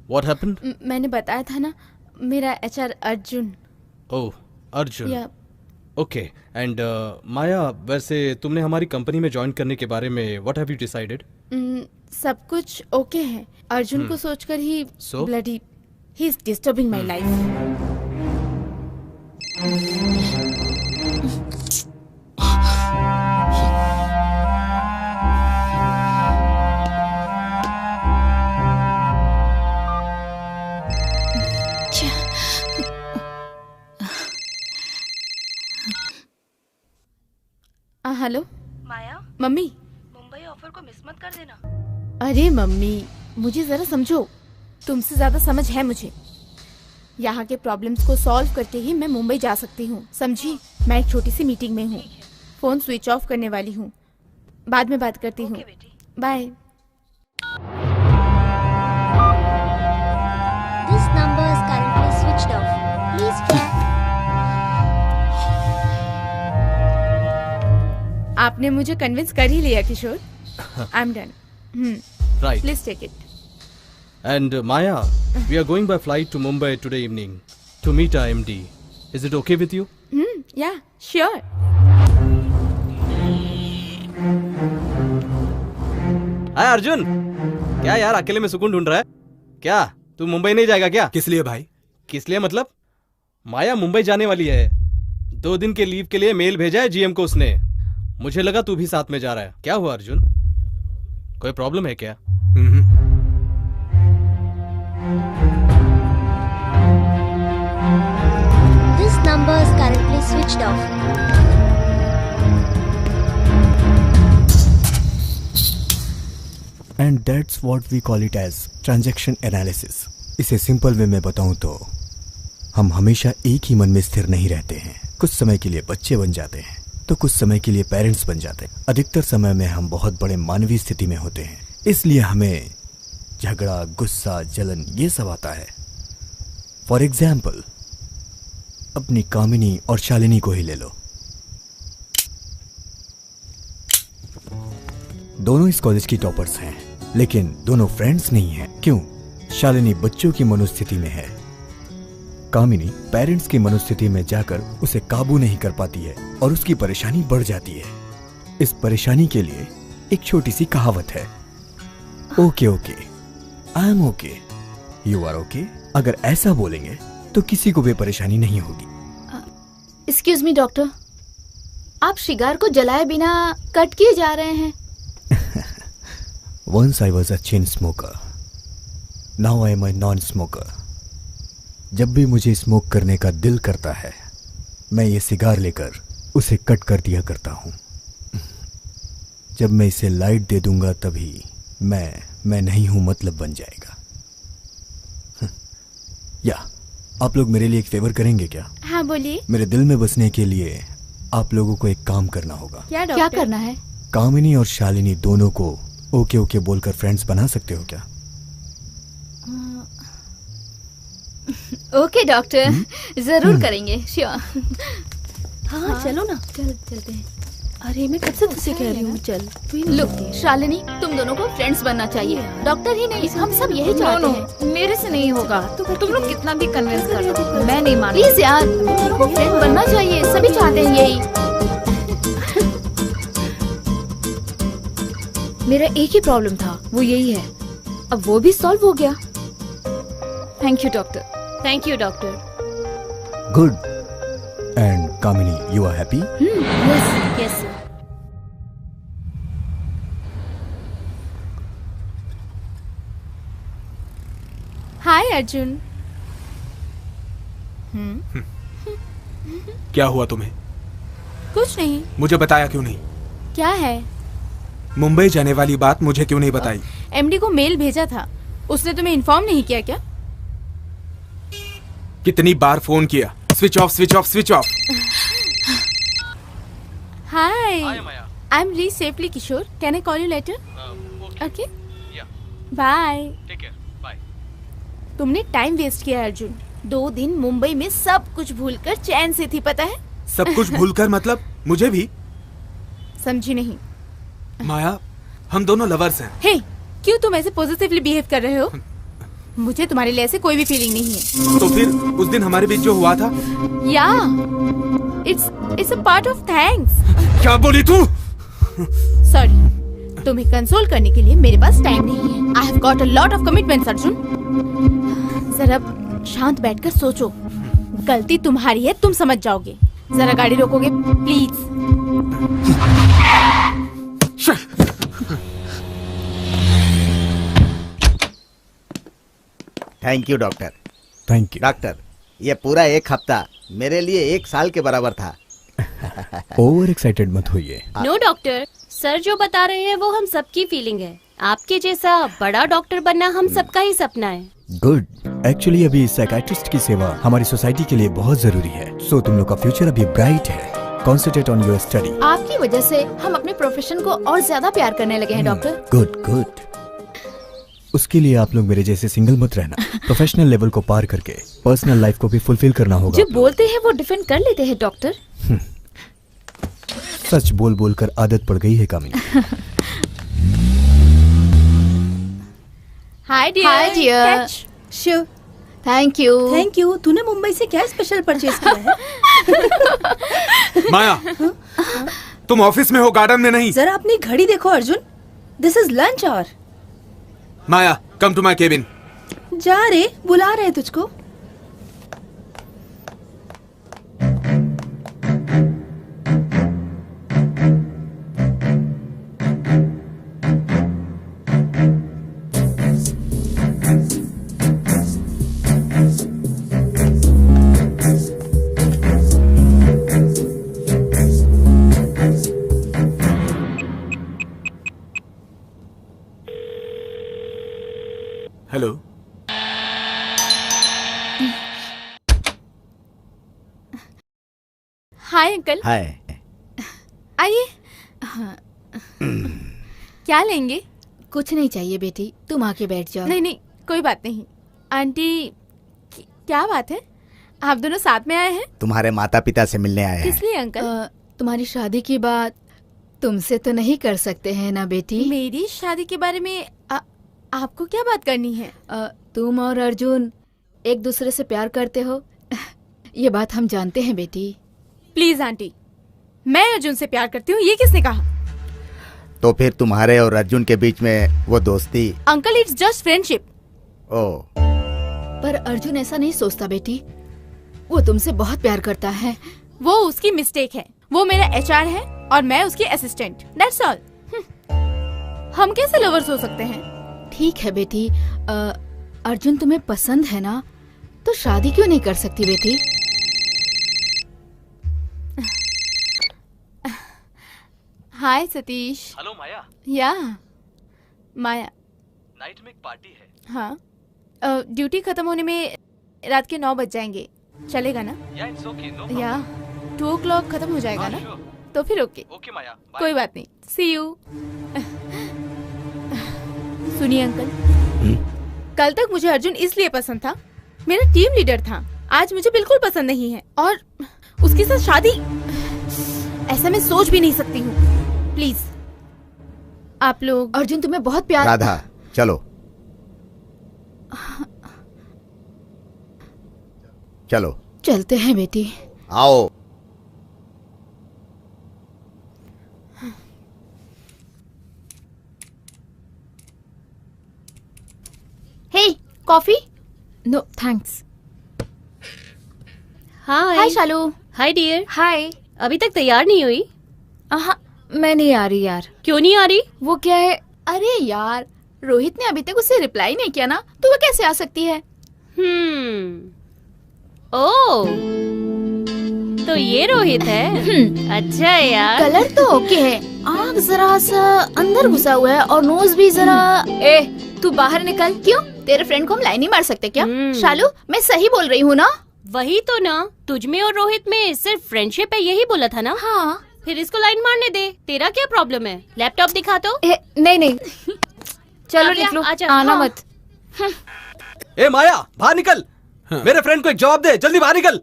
What happened?
मैंने बताया था ना, मेरा HR अर्जुन।
Oh, Arjun.
या
Okay. And माया, वैसे तुमने हमारी कंपनी में ज्वाइन करने के बारे में what have you decided?
सब कुछ ओके है। अर्जुन को सोचकर ही
So?
Bloody he is disturbing my life. Hello
Maya,
mummy.
Mumbai offer को मिस मत कर देना।
अरे मम्मी, मुझे जरा समझो, तुमसे ज्यादा समझ है मुझे। यहाँ के प्रॉब्लम्स को सॉल्व करके ही मैं मुंबई जा सकती हूँ, समझी? मैं एक छोटी सी मीटिंग में हूँ, फोन स्विच ऑफ करने वाली हूँ, बाद में बात करती हूँ। Bye.
This number is currently switched off. Please try.
आपने मुझे कन्विंस कर ही लिया Kishore. I am done.
Right.
Please take it.
And Maya, we are going by flight to Mumbai today evening to meet our MD. Is it okay with you?
या श्योर।
हाय अर्जुन, क्या यार अकेले में सुकून ढूंढ रहा है? क्या तू मुंबई नहीं जाएगा क्या?
किस लिए भाई?
किस लिए मतलब? माया मुंबई जाने वाली है। 2 दिन के लीव के लिए मेल भेजा है GM को उसने। मुझे लगा तू भी साथ में जा रहा है। क्या हुआ अर्जुन? कोई प्रॉब्लम है क्या?
This number is currently switched off.
And that's what we call it as transaction analysis. इसे सिंपल वे में बताऊं तो हम हमेशा एक ही मन में स्थिर नहीं रहते हैं। कुछ समय के लिए बच्चे बन जाते हैं तो कुछ समय के लिए पेरेंट्स बन जाते हैं। अधिकतर समय में हम बहुत बड़े मानवीय स्थिति में होते हैं, इसलिए हमें झगड़ा, गुस्सा, जलन ये सब आता है। फॉर एग्जाम्पल, अपनी कामिनी और शालिनी को ही ले लो। दोनों इस कॉलेज की टॉपर्स हैं, लेकिन दोनों फ्रेंड्स नहीं हैं। क्यों? शालिनी बच्चों की मनोस्थिति में है, कामिनी पेरेंट्स की मनोस्थिति में जाकर उसे काबू नहीं कर पाती है और उसकी परेशानी बढ़ जाती है। इस परेशानी के लिए एक छोटी सी कहावत है, okay okay, I am okay, you are okay. अगर ऐसा बोलेंगे तो किसी को भी परेशानी नहीं होगी।
एक्सक्यूज मी डॉक्टर, आप शिगार को जलाए बिना कट किए जा रहे हैं।
Once I was a chain smoker. Now I am a non-smoker. जब भी मुझे स्मोक करने का दिल करता है, मैं ये सिगार लेकर उसे कट कर दिया करता हूँ। जब मैं इसे लाइट दे दूंगा तभी मैं नहीं हूँ मतलब बन जाएगा। या आप लोग मेरे लिए एक फेवर करेंगे क्या?
हाँ बोलिए।
मेरे दिल में बसने के लिए आप लोगों को एक काम करना होगा।
क्या
करना है?
कामिनी और शालिनी दोनों को ओके ओके बोलकर फ्रेंड्स बना सकते हो क्या?
ओके डॉक्टर, जरूर करेंगे, श्योर।
हाँ चलो ना,
चलते हैं।
अरे मैं कब से तुझसे कह रही हूँ चल।
लुक शालिनी, तुम दोनों को फ्रेंड्स बनना चाहिए। डॉक्टर ही नहीं, हम सब यही चाहते हैं। मेरे से नहीं होगा, तुम लोग कितना भी कन्विंस कर लो, मैं नहीं मानती। प्लीज यार, तुम दोनों को फ्रेंड बनना चाहिए, सभी चाहते हैं यही। मेरा एक ही प्रॉब्लम था, वो यही है। अब वो भी सॉल्व हो गया। Thank you doctor.
Thank you doctor.
Good. And Kamini, you are happy?
Yes sir.
Hi Arjun.
क्या हुआ तुम्हें?
कुछ नहीं।
मुझे बताया क्यों नहीं?
क्या है?
मुंबई जाने वाली बात मुझे क्यों नहीं बताई?
एमडी को मेल भेजा था, उसने तुम्हें इन्फॉर्म नहीं किया क्या?
कितनी बार फोन किया, switch off switch off switch off.
Hi, I am reach safely Kishore, can I call you later? Okay, bye.
Take care, bye.
तुमने टाइम वेस्ट किया अर्जुन। 2 दिन मुंबई में सब कुछ भूलकर चैन से थी, पता है?
सब कुछ भूलकर मतलब मुझे भी?
समझी नहीं।
माया, हम दोनों लवर्स हैं।
हे, क्यों तुम ऐसे पॉजिटिवली बिहेव कर रहे हो? मुझे तुम्हारे लिए ऐसे कोई भी फीलिंग नहीं है।
तो फिर उस दिन हमारे बीच जो हुआ था?
या it's a part of thanks.
क्या बोली तू?
सॉरी, तुम्हें कंसोल करने के लिए मेरे पास टाइम नहीं है। I have got a lot of commitments Arjun. जरा शांत बैठकर सोचो, गलती तुम्हारी है, तुम समझ जाओगे। जरा गाड़ी रोकोगे please?
Thank you doctor.
Thank you
doctor, ये पूरा एक हफ्ता मेरे लिए 1 साल के बराबर था।
ओवर एक्साइटेड मत होइए।
नो डॉक्टर, सर जो बता रहे हैं वो हम सबकी फीलिंग है। आपके जैसा बड़ा डॉक्टर बनना हम सबका ही सपना है।
गुड। एक्चुअली अभी साइकियाट्रिस्ट की सेवा हमारी सोसाइटी के लिए बहुत जरूरी है। सो तुम लोग का फ्यूचर अभी ब्राइट है। Concentrate on your study.
आपकी वजह से हम अपने प्रोफेशन को और ज्यादा प्यार करने लगे हैं डॉक्टर।
Good good. उसके लिए आप लोग मेरे जैसे सिंगल मत रहना। प्रोफेशनल लेवल को पार करके पर्सनल लाइफ को भी फुलफिल करना होगा।
जो बोलते हैं वो डिफेंड कर लेते हैं डॉक्टर।
सच बोल बोल कर आदत पड़ गई है Kamini.
Hi dear.
Hi dear.
Shiv,
thank you.
Thank you. तूने मुंबई से क्या स्पेशल परचेज किया है?
माया, तुम ऑफिस में हो, गार्डन में नहीं।
जरा अपनी घड़ी देखो Arjun, this is lunch hour.
Maya, come to my cabin.
जा रे, बुला रहे तुझको।
हेलो।
Hi uncle.
हाय।
आइए। क्या लेंगे?
कुछ नहीं चाहिए बेटी, तुम आके बैठ जाओ।
नहीं नहीं, कोई बात नहीं। आंटी, क्या बात है, आप दोनों साथ में आए हैं?
तुम्हारे माता पिता से मिलने आए हैं।
किस लिए अंकल?
तुम्हारी शादी की बात तुमसे तो नहीं कर सकते हैं ना बेटी?
मेरी शादी के बारे में आपको क्या बात करनी है?
तुम और अर्जुन एक दूसरे से प्यार करते हो, ये बात हम जानते हैं बेटी।
प्लीज आंटी, मैं अर्जुन से प्यार करती हूँ, ये किसने कहा?
तो फिर तुम्हारे और अर्जुन के बीच में वो दोस्ती?
Uncle, it's just friendship.
Oh.
पर अर्जुन ऐसा नहीं सोचता बेटी, वो तुमसे बहुत प्यार करता है।
वो उसकी मिस्टेक है। वो मेरा HR है और मैं उसकी असिस्टेंट, दैट्स ऑल। हम कैसे लवर्स हो सकते हैं?
ठीक है बेटी, अर्जुन तुम्हें पसंद है ना, तो शादी क्यों नहीं कर सकती बेटी?
हाय सतीश।
हेलो माया।
या माया।
नाइट में एक पार्टी है।
हाँ, ड्यूटी खत्म होने में रात के 9 बज जाएंगे, चलेगा ना?
या इट्स ओके, नो प्रॉब्लम।
या 2 o'clock खत्म हो जाएगा ना? तो फिर ओके।
ओके माया, बाय।
कोई बात नहीं, सी यू। सुनिए अंकल, कल तक मुझे अर्जुन इसलिए पसंद था, मेरा टीम लीडर था। आज मुझे बिल्कुल पसंद नहीं है और उसके साथ शादी, ऐसा मैं सोच भी नहीं सकती हूँ। प्लीज आप लोग।
अर्जुन तुम्हें बहुत प्यार।
राधा, चलो चलो
चलते हैं बेटी।
आओ।
Hey, coffee? No thanks. Hi Shalu.
Hi dear.
Hi.
अभी तक तैयार नहीं हुई?
मैं नहीं आ रही यार।
क्यों नहीं आ रही?
वो क्या है, अरे यार रोहित ने अभी तक उसे रिप्लाई नहीं किया ना, तो वो कैसे आ सकती है?
ओह, तो ये रोहित है। अच्छा है यार।
कलर तो ओके है, आँख जरा सा अंदर घुसा हुआ है और नोज भी जरा। ए, तू बाहर निकल। क्यों, तेरे फ्रेंड को हम लाइन नहीं मार सकते क्या? शालू, मैं सही बोल रही हूँ ना?
वही तो ना, तुझ में और रोहित में सिर्फ फ्रेंडशिप है, यही बोला था ना?
हाँ।
फिर इसको लाइन मारने दे, तेरा क्या प्रॉब्लम है? लैपटॉप दिखा तो।
नहीं चलो निकलो, आना मत।
ए माया, बाहर निकल। मेरे फ्रेंड को एक जवाब दे, जल्दी बाहर निकल।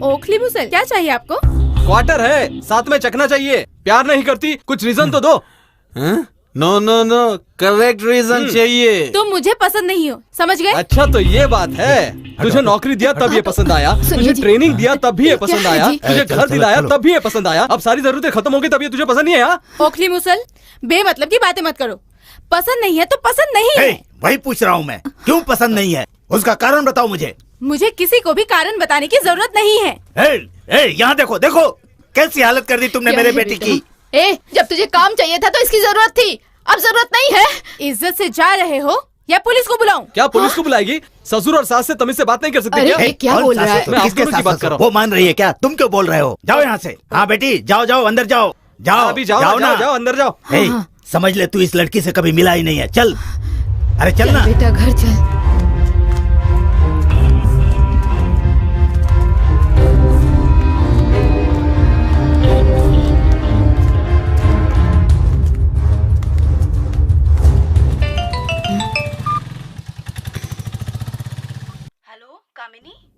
ओखली मुसल, क्या चाहिए आपको?
क्वार्टर है, साथ में चखना चाहिए। प्यार नहीं करती, कुछ रीजन तो दो।
No no no, correct reason चाहिए।
तुम मुझे पसंद नहीं हो, समझ गए?
अच्छा तो ये बात है, तुझे नौकरी दिया तब ये पसंद आया, तुझे ट्रेनिंग दिया तब भी ये पसंद आया, तुझे घर दिलाया तब भी ये पसंद आया, अब सारी जरूरतें खत्म हो गई तब ये तुझे पसंद नहीं है?
ओखली मुसल, बेमतलब की बातें मत करो। पसंद नहीं है तो पसंद नहीं है।
वही पूछ रहा हूँ मैं, क्यों पसंद नहीं है? उसका कारण बताओ मुझे।
मुझे किसी को भी कारण बताने की जरूरत नहीं है।
यहाँ देखो देखो, कैसी हालत कर दी तुमने मेरे बेटी की।
जब तुझे काम चाहिए था तो इसकी जरूरत थी, अब जरूरत नहीं है।
इज्जत से जा रहे हो या पुलिस को बुलाऊं?
क्या पुलिस को बुलाएगी? ससुर और सास से तमीज से बात नहीं कर सकती क्या?
क्या बोल रहा है?
मैं किसके साथ बात कर रहा हूँ?
वो मान रही है क्या? तुम क्यों बोल रहे हो? जाओ यहाँ से। हाँ बेटी, जाओ जाओ अंदर जाओ। जाओ
अभी जाओ,
जाओ ना,
जाओ अंदर जाओ।
समझ ले, तू इस लड़की से कभी मिला ही नहीं है। चल, अरे चल ना
बेटा, घर चल।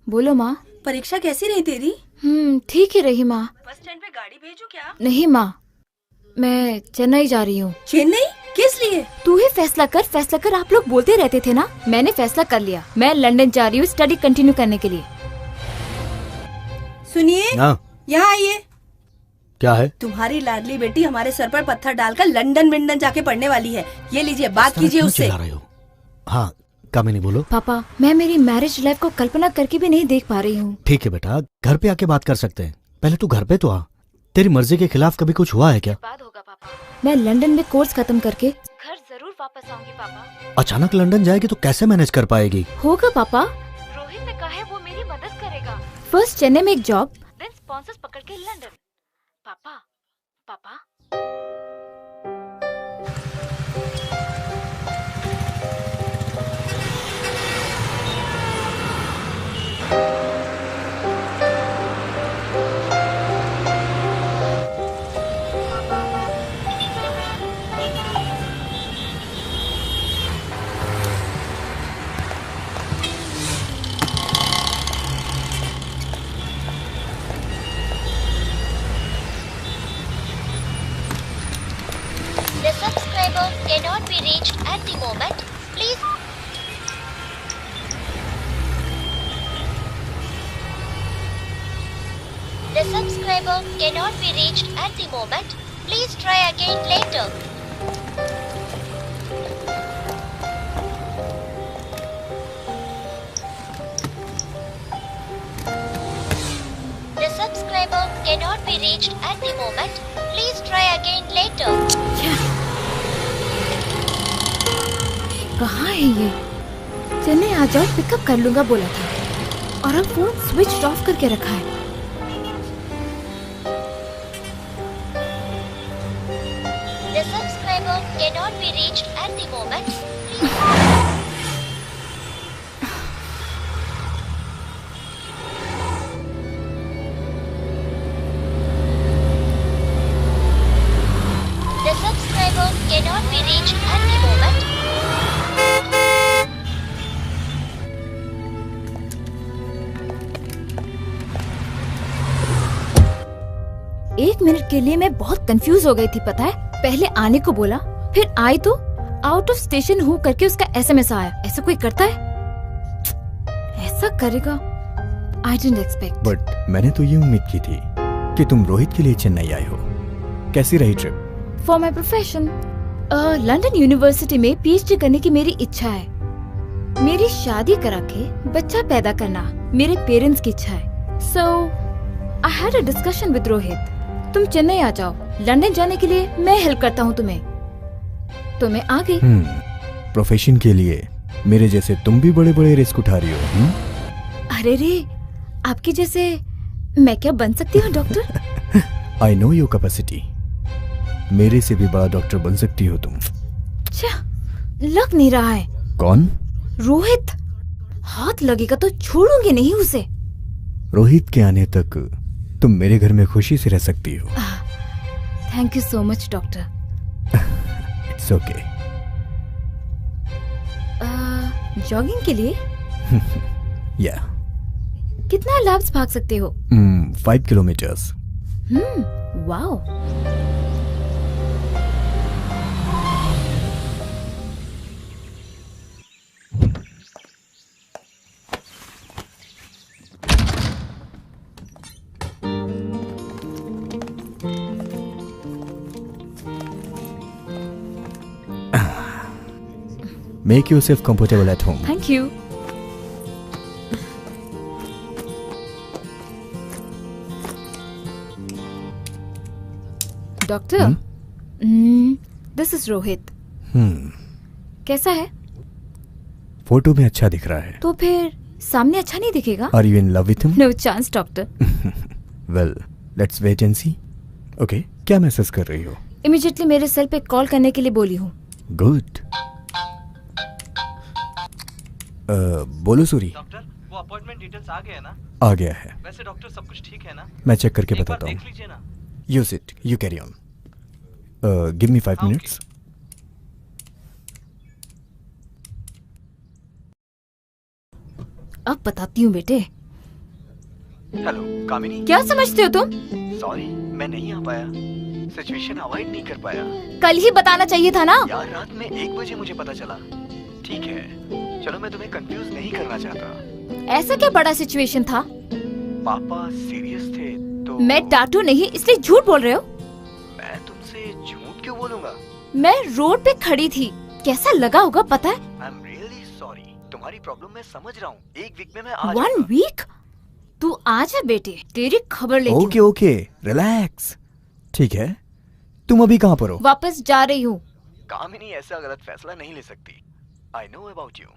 बोलो माँ।
परीक्षा कैसी रही तेरी?
ठीक ही रही माँ।
बस स्टैंड पे गाड़ी भेजूं क्या?
नहीं माँ, मैं चेन्नई जा रही हूँ।
चेन्नई? किस लिए?
तू ही फैसला कर, आप लोग बोलते रहते थे ना। मैंने फैसला कर लिया, मैं लंदन जा रही हूँ स्टडी कंटिन्यू करने के लिए।
सुनिए, यहाँ आइए।
क्या है?
तुम्हारी लाडली बेटी हमारे सर पर पत्थर डालकर लंदन जाके पढ़ने वाली है। ये लीजिए, बात कीजिए उससे।
हाँ कामिनी बोलो।
पापा, मैं मेरी मैरिज लाइफ को कल्पना करके भी नहीं देख पा रही हूँ।
ठीक है बेटा, घर पे आके बात कर सकते हैं। पहले तू घर पे तो आ। तेरी मर्जी के खिलाफ कभी कुछ हुआ है क्या?
होगा पापा। मैं लंदन में कोर्स खत्म करके घर जरूर वापस आऊंगी पापा।
अचानक लंदन जाएगी तो कैसे मैनेज कर पाएगी?
होगा पापा, रोहित ने कहा है वो मेरी मदद करेगा। फर्स्ट चेन्नई में एक जॉब, देन स्पॉन्सर्स पकड़ के लंदन। पापा पापा
The subscriber cannot be reached at the moment. Please. The subscriber cannot be reached at the moment. Please try again later. The subscriber cannot be reached at the moment. Please try again later.
कहाँ है ये? चेन्नई आ जाओ, पिकअप कर लूंगा बोला था, और अब फोन स्विच ऑफ करके रखा है।
The subscriber cannot be reached at the moment. The subscriber cannot be reached at the moment.
एक मिनट के लिए मैं बहुत कंफ्यूज हो गई थी, पता है। पहले आने को बोला, फिर आई तो आउट ऑफ स्टेशन हूँ करके उसका एसएमएस आया। ऐसा कोई करता है? ऐसा करेगा? I didn't expect.
बट मैंने तो ये उम्मीद की थी कि तुम रोहित के लिए चेन्नई आई हो। कैसी रही trip?
For my profession, London university में पीएचडी करने की मेरी इच्छा है। मेरी शादी करा के बच्चा पैदा करना मेरे पेरेंट्स की इच्छा है। So I had a discussion with Rohit, तुम चेन्नई आ जाओ, लंदन जाने के लिए मैं हेल्प करता हूँ तुम्हें। तो मैं आ गई।
प्रोफेशन के लिए मेरे जैसे तुम भी बड़े बड़े रिस्क उठा रही हो।
अरे रे, आपके जैसे मैं क्या बन सकती हूँ doctor?
I know your capacity. मेरे से भी बड़ा डॉक्टर बन सकती हो तुम।
अच्छा, लग नहीं रहा है।
कौन?
रोहित। हाथ लगेगा तो छोड़ूंगी नहीं उसे।
रोहित के आने तक तुम मेरे घर में खुशी से रह सकती हो।
Thank you so much doctor.
It's okay.
Jogging के लिए?
या।
कितना लाप्स भाग सकते हो?
5 kilometres.
Wow.
Make yourself comfortable at home.
Thank you. Doctor, this is Rohit. कैसा है?
फोटो में अच्छा दिख रहा है।
तो फिर सामने अच्छा नहीं दिखेगा?
Are you in love with him?
No chance doctor.
Well, let's wait and see. Okay, क्या मैसेज कर रही हो?
इमीडिएटली मेरे सेल पे कॉल करने के लिए बोली हूँ।
गुड। बोलो सूरी।
डॉक्टर, वो अपॉइंटमेंट डिटेल्स आ गया है ना?
आ गया है।
वैसे डॉक्टर सब कुछ ठीक है ना?
मैं चेक करके
एक बार
बताता हूँ।
देख लीजिए ना।
You sit, you carry on. Give me 5 minutes.
अब बताती हूँ बेटे।
हेलो कामिनी।
क्या समझते हो तुम?
सॉरी, मैं नहीं आ पाया। सिचुएशन अवॉइड नहीं कर पाया।
कल ही बताना चाहिए था ना।
यार रात में 1 बजे मुझे पता चला। ठीक है, चलो मैं तुम्हें कंफ्यूज नहीं करना चाहता।
ऐसा क्या बड़ा सिचुएशन था?
पापा सीरियस थे तो
मैं डांटू नहीं, इसलिए झूठ बोल रहे हो?
मैं तुमसे झूठ क्यों बोलूंगा?
मैं रोड पे खड़ी थी, कैसा लगा होगा पता है?
I am really sorry. तुम्हारी प्रॉब्लम मैं समझ रहा हूँ। 1 वीक में मैं आ
1 वीक? तू आ जा बेटे, तेरी खबर लेती
ओके ओके, रिलैक्स। ठीक है, तुम अभी कहाँ पर हो?
वापस जा रही हूँ।
कामिनी ऐसा गलत फैसला नहीं ले सकती। I know about you.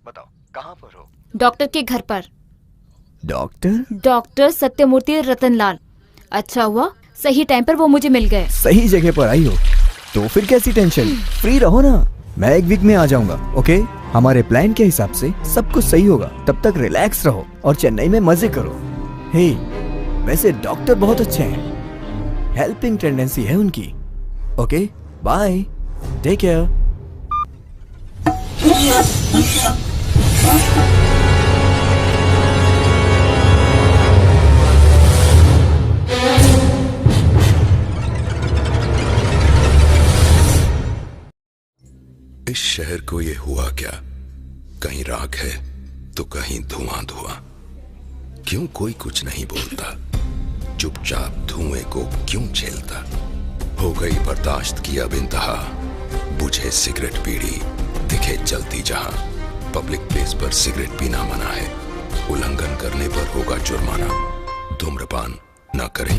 बताओ कहाँ पर हो?
डॉक्टर के घर पर।
डॉक्टर?
डॉक्टर सत्यमूर्ति रतनलाल। अच्छा हुआ सही टाइम पर वो मुझे मिल गए।
सही जगह पर आई हो तो फिर कैसी टेंशन। फ्री रहो ना, मैं 1 वीक में आ जाऊंगा। ओके, हमारे प्लान के हिसाब से सब कुछ सही होगा। तब तक रिलैक्स रहो और चेन्नई में मजे करो। हे, वैसे डॉक्टर बहुत अच्छे हैं, हेल्पिंग टेंडेंसी है उनकी। Okay, bye, take care.
इस शहर को ये हुआ क्या? कहीं राख है तो कहीं धुआं धुआं। क्यों कोई कुछ नहीं बोलता? चुपचाप धुएं को क्यों झेलता? हो गई बर्दाश्त की अब इंतहा। बुझे सिगरेट बीड़ी दिखे जलती जहां। पब्लिक प्लेस पर सिगरेट पीना मना है, उल्लंघन करने पर होगा जुर्माना। धूम्रपान ना करें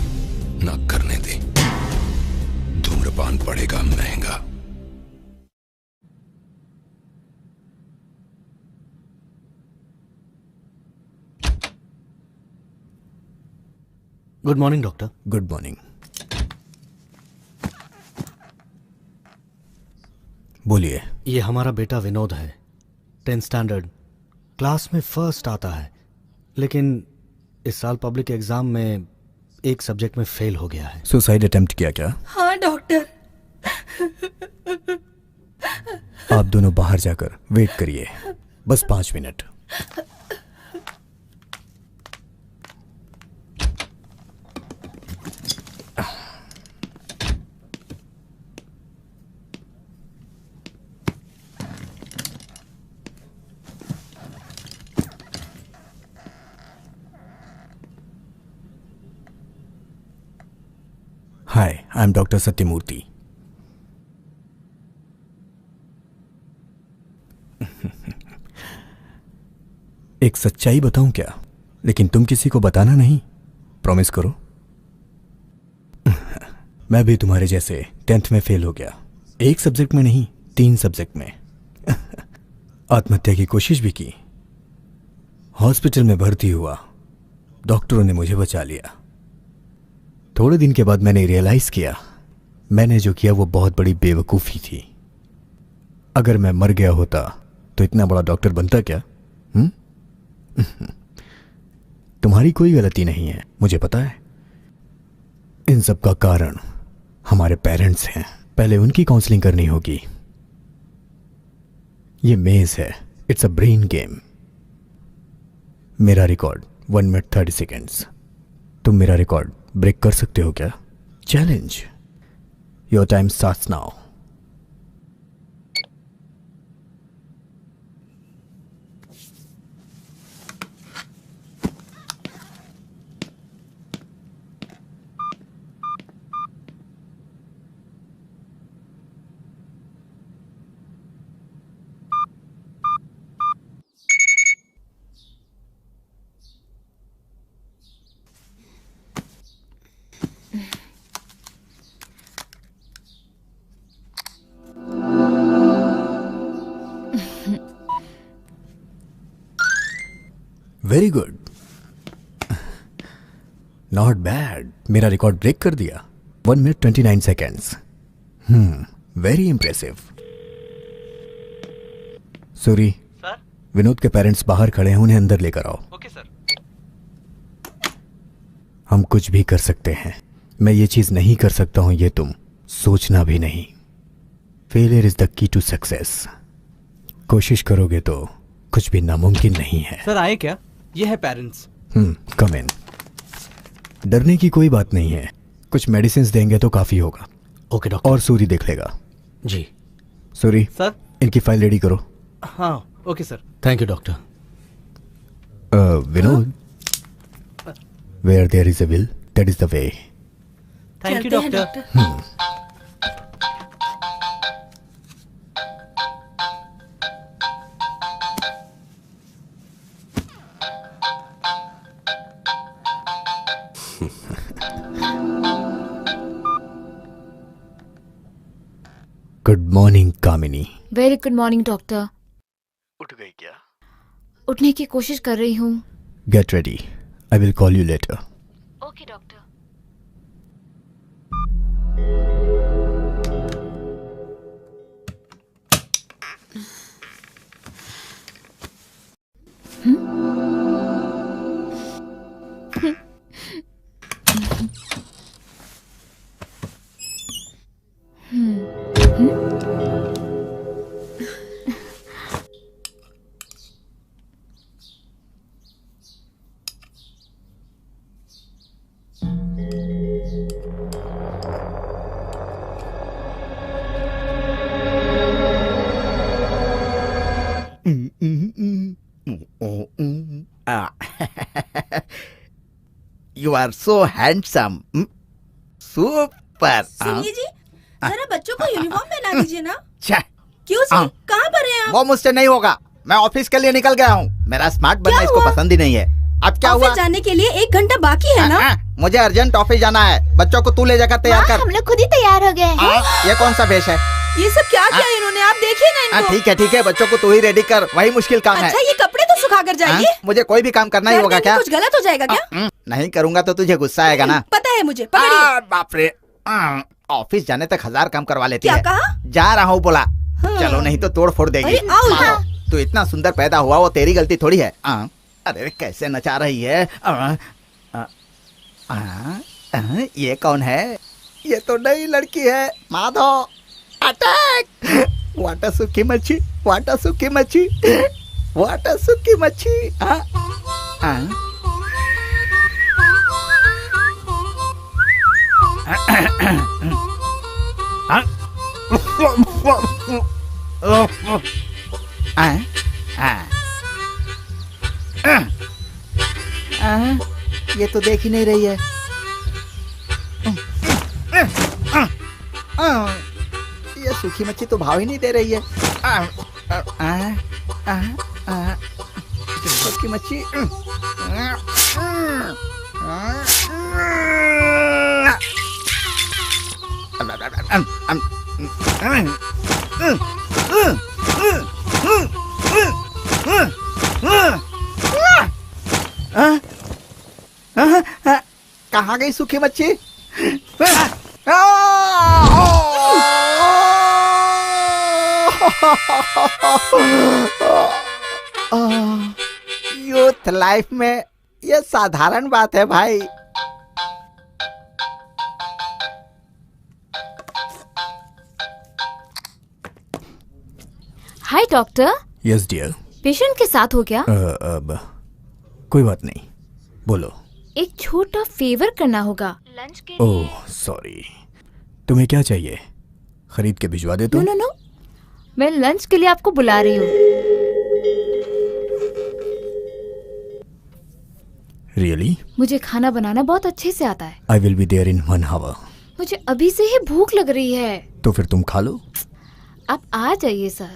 ना करने दें, धूम्रपान पड़ेगा महंगा।
Good morning doctor.
Good morning. बोलिए।
ये हमारा बेटा विनोद है, 10th स्टैंडर्ड, क्लास में फर्स्ट आता है, लेकिन इस साल पब्लिक एग्जाम में एक सब्जेक्ट में फेल हो गया है।
सुसाइड अटेम्प्ट किया क्या?
हाँ डॉक्टर।
आप दोनों बाहर जाकर वेट करिए, बस 5 minute. Hi, I M doctor Sathyamurthy. एक सच्चाई बताऊं क्या? लेकिन तुम किसी को बताना नहीं, प्रॉमिस करो। मैं भी तुम्हारे जैसे 10th में फेल हो गया, एक सब्जेक्ट में नहीं 3 सब्जेक्ट में। आत्महत्या की कोशिश भी की, हॉस्पिटल में भर्ती हुआ, डॉक्टरों ने मुझे बचा लिया। थोड़े दिन के बाद मैंने रियलाइज किया मैंने जो किया वो बहुत बड़ी बेवकूफ़ी थी। अगर मैं मर गया होता तो इतना बड़ा डॉक्टर बनता क्या? तुम्हारी कोई गलती नहीं है, मुझे पता है। इन सब का कारण हमारे पेरेंट्स हैं, पहले उनकी काउंसलिंग करनी होगी। ये मेज है, इट्स अ ब्रेन गेम। मेरा रिकॉर्ड 1 मिनट 30 सेकेंड्स। तुम मेरा रिकॉर्ड ब्रेक कर सकते हो क्या? Challenge. Your time starts now. Very good, not bad. मेरा रिकॉर्ड ब्रेक कर दिया। 1 minute 29 seconds. Very impressive. Suri,
sir?
Vinod के पेरेंट्स बाहर खड़े हैं, उन्हें अंदर लेकर आओ।
Okay sir.
हम कुछ भी कर सकते हैं, मैं ये चीज नहीं कर सकता हूं ये तुम सोचना भी नहीं। Failure is the key to success. कोशिश करोगे तो कुछ भी नामुमकिन नहीं है।
सर आए क्या? ये है पेरेंट्स।
कम इन। डरने की कोई बात नहीं है, कुछ मेडिसिन देंगे तो काफी होगा।
Okay doctor.
और सूरी देख लेगा।
जी।
सूरी
सर?
इनकी फाइल रेडी करो।
हाँ okay sir.
Thank you doctor.
Vinod, where there is a will that is the way.
Thank you
चलते हैं,
doctor.
Good morning Kamini.
Very good morning doctor.
उठ गई क्या?
उठने की कोशिश कर रही हूँ।
Get ready, I will call you later.
Okay doctor.
You are so handsome. Super.
सुनिए जी, जरा बच्चों को यूनिफॉर्म पहना दीजिए ना।
छे,
क्यों जी? कहाँ पर हैं आप?
वो मुझसे नहीं होगा, मैं ऑफिस के लिए निकल गया हूँ। मेरा स्मार्ट बनना इसको पसंद ही नहीं है। अब क्या हुआ?
ऑफिस जाने के लिए 1 घंटा बाकी है ना?
मुझे अर्जेंट ऑफिस जाना है। बच्चों को तू ले जाकर तैयार कर।
हम लोग खुद ही तैयार हो गए हैं।
ये कौन सा भेष है?
ये सब क्या किया इन्होंने, आप देखिए ना इनको।
ठीक है, बच्चों को तू ही रेडी कर, वही मुश्किल काम है।
अच्छा ये कपड़े तो सुखा कर जाइए।
मुझे कोई भी काम करना ही होगा क्या?
कुछ गलत हो जाएगा क्या?
नहीं करूँगा तो तुझे गुस्सा आएगा ना?
पता है मुझे, पकड़िए।
बाप रे, ऑफिस जाने तक 1000 काम करवा लेती
क्या
है।
कहा?
जा रहा हूँ बोला। चलो नहीं तो तोड़ फोड़ देगी। तू इतना सुंदर पैदा हुआ वो तेरी गलती थोड़ी है। अरे कैसे नचा रही है। ये कौन है? ये तो नई लड़की है। माधव अटैक। वाटा सुखी मच्छी, वाटा सुखी मच्छी, वाटा सुखी मच्छी। ये तो देख ही नहीं रही है। ये सूखी मच्छी तो भाव ही नहीं दे रही है। सूखी मच्छी। कहाँ गई सूखी मच्छी? यूथ लाइफ में ये साधारण बात है भाई।
Hi doctor.
Yes dear.
Patient के साथ हो क्या?
अब कोई बात नहीं, बोलो।
एक छोटा फेवर करना होगा। लंच के
ओह सॉरी, तुम्हें क्या चाहिए? खरीद के भिजवा देता हूँ।
नो, मैं लंच के लिए आपको बुला रही हूँ।
रियली?
मुझे खाना बनाना बहुत अच्छे से आता है।
I will be there in 1 hour।
मुझे अभी से ही भूख लग रही है।
तो फिर तुम खा लो।
आप आ जाइए सर,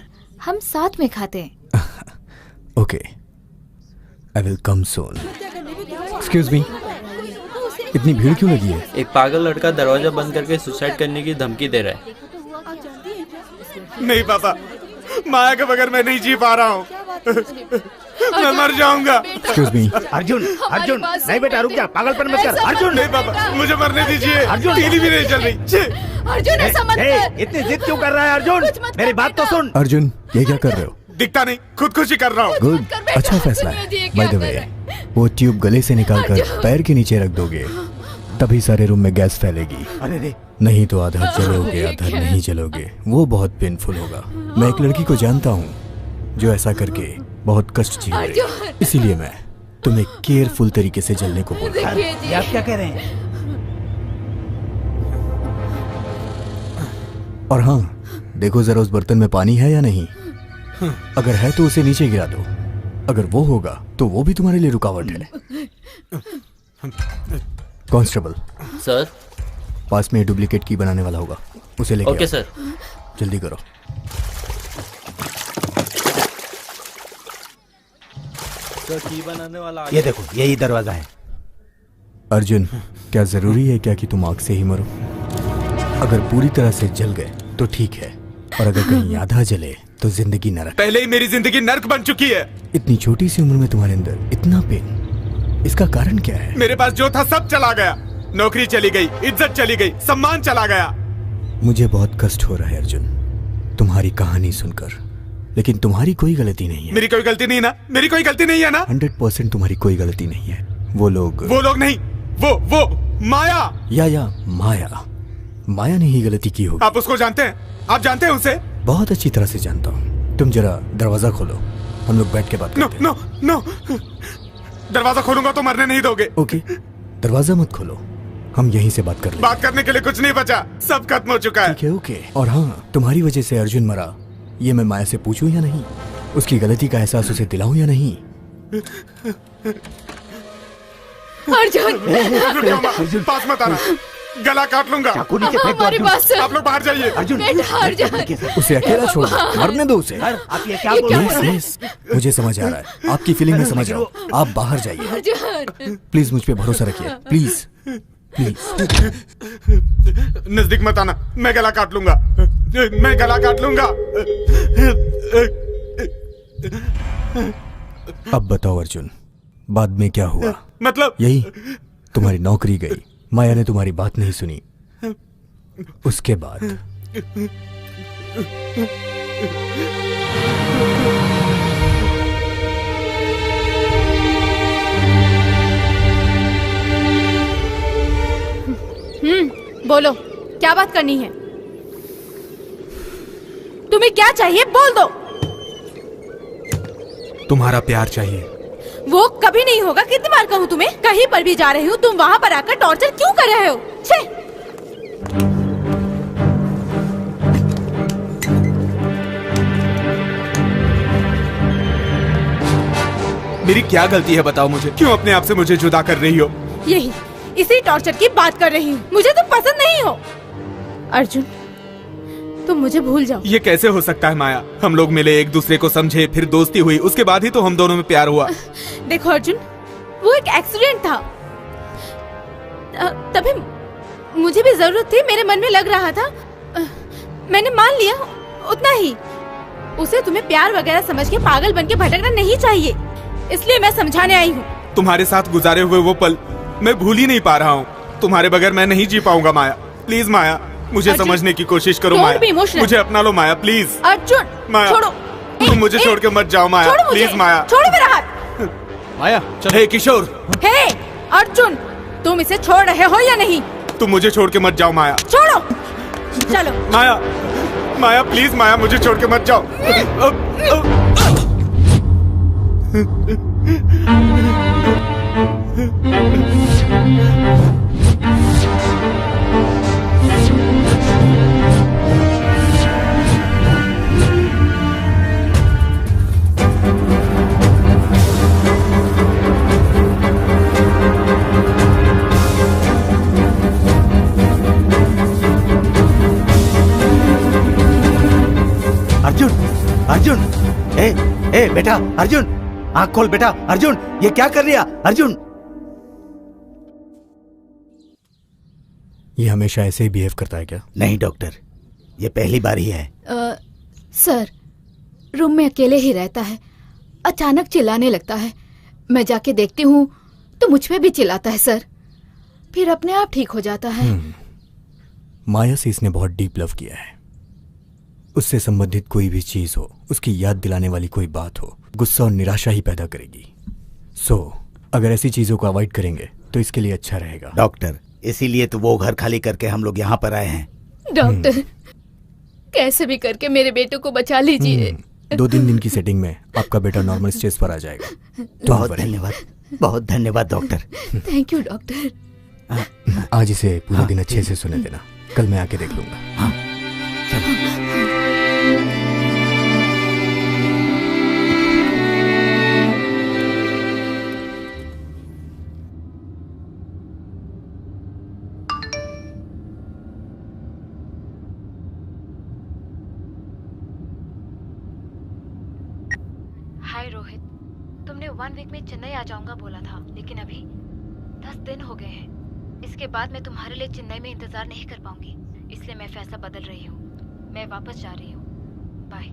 हम साथ में खाते हैं।
Okay, I will come soon. Excuse me, इतनी भीड़ क्यों लगी है?
एक पागल लड़का दरवाजा बंद करके सुसाइड करने की धमकी दे रहा है।
नहीं पापा, माया के बगैर मैं नहीं जी पा रहा हूँ। मैं मर जाऊंगा।
Excuse me.
अर्जुन अर्जुन नहीं बेटा रुक जा, पागलपन मत कर। अर्जुन
नहीं पापा, मुझे मरने दीजिए।
अर्जुन
टीवी भी नहीं चल रही। छी।
अर्जुन ऐसा मत कर।
इतनी जिद क्यों कर रहा है अर्जुन? मेरी बात तो सुन।
अर्जुन ये क्या कर रहे हो?
दिखता नहीं, खुदकुशी कर रहा हूँ।
गुड, अच्छा फैसला है। बाय द वे, वो ट्यूब गले से निकालकर पैर के नीचे रख दोगे, तभी सारे रूम में गैस फैलेगी।
अरे रे,
नहीं तो आधा जलोगे आधा नहीं जलोगे, वो बहुत पेनफुल होगा। मैं एक लड़की को जानता हूँ जो ऐसा करके बहुत कष्ट झेल रही है, इसीलिए मैं तुम्हें केयरफुल तरीके से जलने को बोल रहा हूँ।
ये आप क्या कह रहे हैं?
और हाँ, देखो जरा उस बर्तन में पानी है या नहीं। अगर है तो उसे नीचे गिरा दो, अगर वो होगा तो वो भी तुम्हारे लिए रुकावट है। कांस्टेबल
सर,
पास में डुप्लीकेट की बनाने वाला होगा, उसे लेके
ओके
आओ।
सर।
जल्दी करो।
की बनाने वाला
ये देखो, यही दरवाजा है।
अर्जुन, क्या जरूरी है क्या कि तुम आग से ही मरो? अगर पूरी तरह से जल गए तो ठीक है, और अगर कहीं आधा जले तो जिंदगी नरक।
पहले ही मेरी जिंदगी नर्क बन चुकी है।
इतनी छोटी सी उम्र में तुम्हारे अंदर इतना पेन, इसका कारण क्या है?
मेरे पास जो था सब चला गया। नौकरी चली गई, इज्जत चली गई, सम्मान चला गया।
मुझे बहुत कष्ट हो रहा है अर्जुन तुम्हारी कहानी सुनकर, लेकिन तुम्हारी कोई गलती नहीं है।
मेरी कोई गलती नहीं ना? मेरी कोई गलती नहीं है ना?
100% तुम्हारी कोई गलती नहीं है। वो लोग
नहीं, वो माया।
या माया ने ही गलती की होगी।
आप उसको जानते हैं? आप जानते हैं उसे?
बहुत अच्छी तरह से जानता हूँ। तुम जरा दरवाजा खोलो, हम लोग बैठ के बात करते हैं।
नो, दरवाजा खोलूंगा तो मरने नहीं दोगे।
ओके, दरवाजा मत खोलो, हम यहीं से बात कर लेंगे।
बात करने के लिए कुछ नहीं बचा, सब खत्म हो चुका है।
ठीक है, ओके। और हाँ, तुम्हारी वजह से अर्जुन मरा, ये मैं माया से पूछूं या नहीं? उसकी गलती का एहसास उसे दिलाऊं या नहीं?
अर्जुन
पास मत आना, गला काट लूंगा।
हमारी बात सुन।
आप लोग बाहर जाइए।
अर्जुन
उसे अकेला छोड़ो, मरने दो उसे।
आप ये क्या बोल रहे हैं?
मुझे समझ आ रहा है, आपकी फीलिंग में समझ रहा हूँ। आप बाहर जाइए, प्लीज मुझ पे भरोसा रखिए, प्लीज प्लीज।
नजदीक मत आना, मैं गला काट लूंगा, मैं गला काट लूंगा।
अब बताओ अर्जुन, बाद में क्या हुआ?
मतलब
यही, तुम्हारी नौकरी गई, माया ने तुम्हारी बात नहीं सुनी, उसके बाद
बोलो, क्या बात करनी है? तुम्हें क्या चाहिए, बोल दो।
तुम्हारा प्यार चाहिए।
वो कभी नहीं होगा। कितनी बार कहूँ तुम्हें? कहीं पर भी जा रही हूँ, तुम वहाँ पर आकर टॉर्चर क्यों कर रहे हो? छे!
मेरी क्या गलती है बताओ मुझे? क्यों अपने आप से मुझे जुदा कर रही हो?
यही, इसी टॉर्चर की बात कर रही हूँ। मुझे तुम पसंद नहीं हो। अर्जुन, तुम मुझे भूल जाओ।
ये कैसे हो सकता है माया? हम लोग मिले, एक दूसरे को समझे, फिर दोस्ती हुई, उसके बाद ही तो हम दोनों में प्यार हुआ।
देखो अर्जुन, वो एक एक्सीडेंट था, तभी मुझे भी जरूरत थी, मेरे मन में लग रहा था, मैंने मान लिया, उतना ही। उसे तुम्हें प्यार वगैरह समझ के पागल बन के भटकना नहीं चाहिए, इसलिए मैं समझाने आई हूँ।
तुम्हारे साथ गुजारे हुए वो पल मैं भूल ही नहीं पा रहा हूँ। तुम्हारे बगैर मैं नहीं जी पाऊंगा माया। प्लीज माया, मुझे समझने की कोशिश करो माया। मुझे अपना लो माया, प्लीज।
अर्जुन,
माया,
छोड़ो।
तुम मुझे छोड़ के मत जाओ माया, प्लीज माया।
छोड़ो मेरा हाथ।
माया, चल।
हे किशोर।
हे अर्जुन, तुम इसे छोड़ रहे हो या नहीं?
तुम मुझे छोड़ के मत जाओ माया।
छोड़ो, चलो।
माया, माया प्लीज माया, मुझे छोड़ के मत जाओ।
अर्जुन, अर्जुन, ए बेटा, अर्जुन, आँख खोल बेटा। अर्जुन, ये क्या कर लिया? अर्जुन,
ये हमेशा ऐसे ही बिहेव करता है क्या?
नहीं डॉक्टर, ये पहली बार ही है।
सर, रूम में अकेले ही रहता है, अचानक चिल्लाने लगता है। मैं जाके देखती हूँ तो मुझ पे भी चिल्लाता है सर, फिर अपने आप ठीक हो जाता है।
माया से इसने बहुत डीप लव किया है। उससे संबंधित कोई भी चीज हो, उसकी याद दिलाने वाली कोई बात हो, गुस्सा और निराशा ही पैदा करेगी। अगर ऐसी चीजों को अवॉइड करेंगे तो इसके लिए अच्छा रहेगा।
डॉक्टर, इसीलिए तो वो घर खाली करके हम लोग यहाँ पर आए हैं।
डॉक्टर, कैसे भी करके मेरे बेटे को बचा लीजिए।
2-3 दिन की सेटिंग में आपका बेटा नॉर्मल स्टेज पर आ जाएगा।
बहुत धन्यवाद, बहुत धन्यवाद डॉक्टर।
Thank you doctor.
आज इसे पूरा दिन अच्छे से सुने देना, कल मैं आके देख लूंगा।
हाय रोहित, तुमने 1 वीक में चेन्नई आ जाऊंगा बोला था, लेकिन अभी 10 दिन हो गए हैं। इसके बाद मैं तुम्हारे लिए चेन्नई में इंतजार नहीं कर पाऊंगी, इसलिए मैं फैसला बदल रही हूँ। मैं वापस जा रही हूँ। बाय।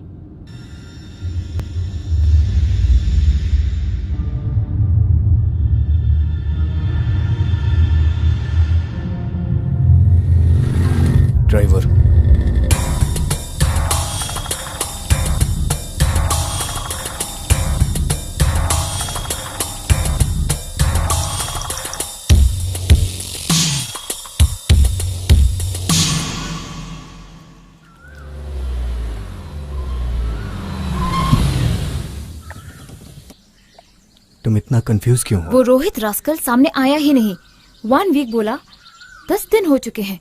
ड्राइवर, तुम इतना कंफ्यूज क्यों हो?
वो रोहित रास्कल सामने आया ही नहीं। 1 वीक बोला, 10 दिन हो चुके हैं।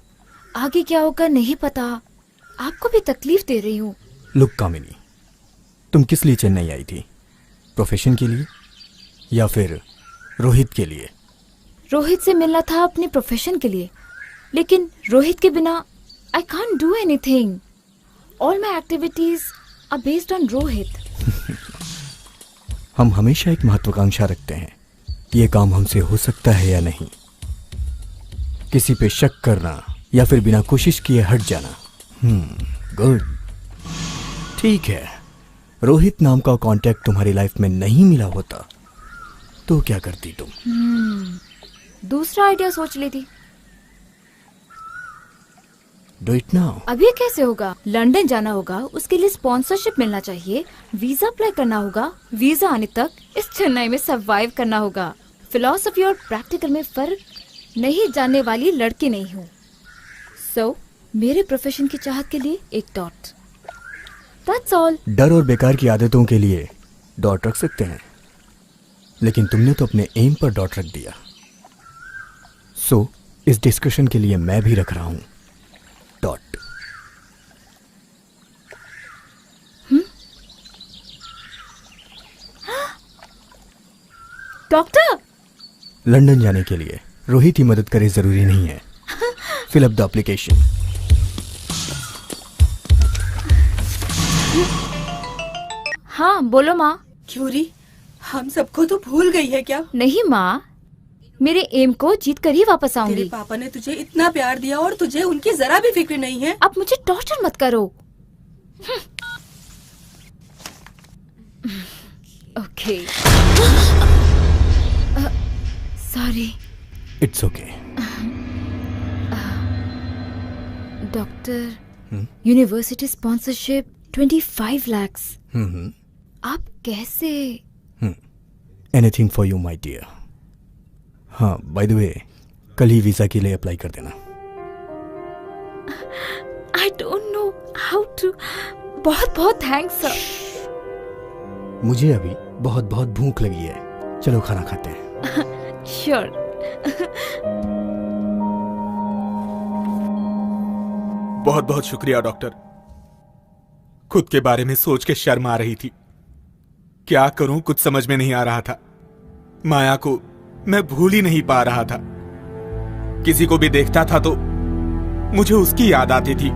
आगे क्या होगा नहीं पता। आपको भी तकलीफ दे रही हूँ।
लुक कामिनी, तुम किस लिए चेन्नई आई थी? प्रोफेशन के लिए या फिर रोहित के लिए?
रोहित से मिलना था अपने प्रोफेशन के लिए, लेकिन रोहित के बिना I can't do anything. All my activities are based on Rohit.
हम हमेशा एक महत्वाकांक्षा रखते हैं, ये काम हमसे हो सकता है या नहीं। किसी पे शक करना या फिर बिना कोशिश किए हट जाना। गुड, ठीक है। रोहित नाम का कांटेक्ट तुम्हारी लाइफ में नहीं मिला होता तो क्या करती तुम?
दूसरा आइडिया सोच लेती।
Do it now.
अभी कैसे होगा? लंदन जाना होगा, उसके लिए स्पॉन्सरशिप मिलना चाहिए, वीजा अप्लाई करना होगा, वीजा आने तक इस चेन्नई में सरवाइव करना होगा। फिलॉसफी और प्रैक्टिकल में फर्क नहीं जानने वाली लड़की नहीं हूँ। सो मेरे प्रोफेशन की चाहत के लिए एक डॉट, दैट्स ऑल।
डर और बेकार की आदतों के लिए डॉट रख सकते हैं, लेकिन तुमने तो अपने एम पर डॉट रख दिया। सो इस डिस्कशन के लिए मैं भी रख रहा हूं डॉट।
डॉक्टर,
लंदन जाने के लिए रोहित ही मदद करे जरूरी नहीं है। Fill up the application.
हाँ बोलो माँ।
क्यूरी, हम सबको तो भूल गई है क्या?
नहीं माँ, मेरे एम को जीत कर ही वापस आऊंगी।
तेरे पापा ने तुझे इतना प्यार दिया और तुझे उनकी जरा भी फिक्र नहीं है।
अब मुझे टॉर्चर मत करो। Okay, sorry.
It's okay.
Doctor, university sponsorship 25 lakhs। आप कैसे?
Anything for you my dear. हाँ, बाय द वे, कल ही वीजा के लिए अप्लाई कर देना।
I don't know how to. बहुत बहुत थैंक्स सर।
मुझे अभी बहुत बहुत भूख लगी है, चलो खाना खाते हैं।
श्योर।
बहुत बहुत शुक्रिया डॉक्टर। खुद के बारे में सोच के शर्म आ रही थी। क्या करूं कुछ समझ में नहीं आ रहा था। माया को मैं भूल ही नहीं पा रहा था। किसी को भी देखता था तो मुझे उसकी याद आती थी।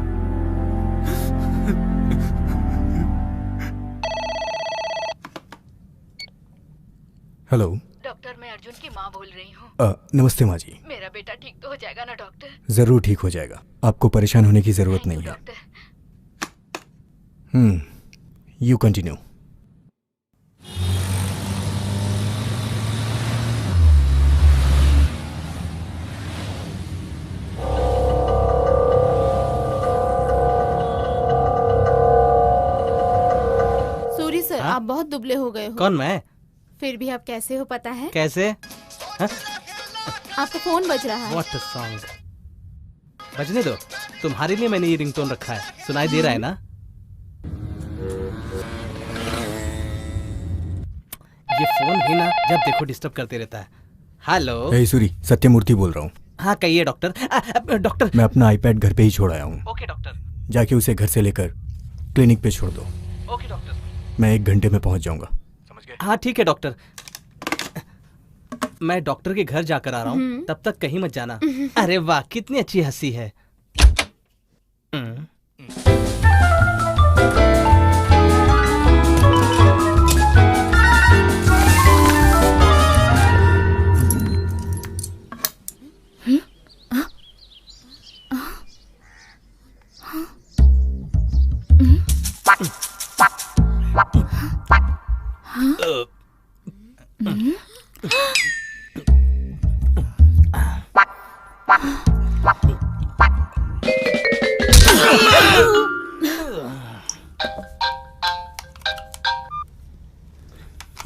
हेलो
डॉक्टर, मैं अर्जुन की माँ बोल रही हूँ।
नमस्ते माँ जी।
मेरा बेटा ठीक तो हो जाएगा ना डॉक्टर?
जरूर ठीक हो जाएगा, आपको परेशान होने की जरूरत नहीं है। You continue.
हाँ?
आप बहुत दुबले हो गए हो।
कौन मैं?
फिर भी आप कैसे हो पता है?
कैसे? हाँ?
आपका फोन बज रहा है।
What a song. बजने दो, तुम्हारे लिए मैंने ये रिंगटोन रखा है, सुनाई दे रहा है ना? ये फोन भी ना जब देखो डिस्टर्ब करते रहता है। हेलो।
हे सूरी, सत्यमूर्ति बोल रहा हूँ।
हाँ कहिए डॉक्टर। डॉक्टर
मैं अपना आईपैड घर पे ही छोड़ आया हूँ।
Okay doctor.
जाके उसे घर से लेकर क्लिनिक पे छोड़ दो।
Okay doctor.
मैं 1 घंटे में पहुंच जाऊंगा।
समझ गए? हाँ ठीक है डॉक्टर। मैं डॉक्टर के घर जाकर आ रहा हूँ, तब तक कहीं मत जाना। अरे वाह कितनी अच्छी हंसी है।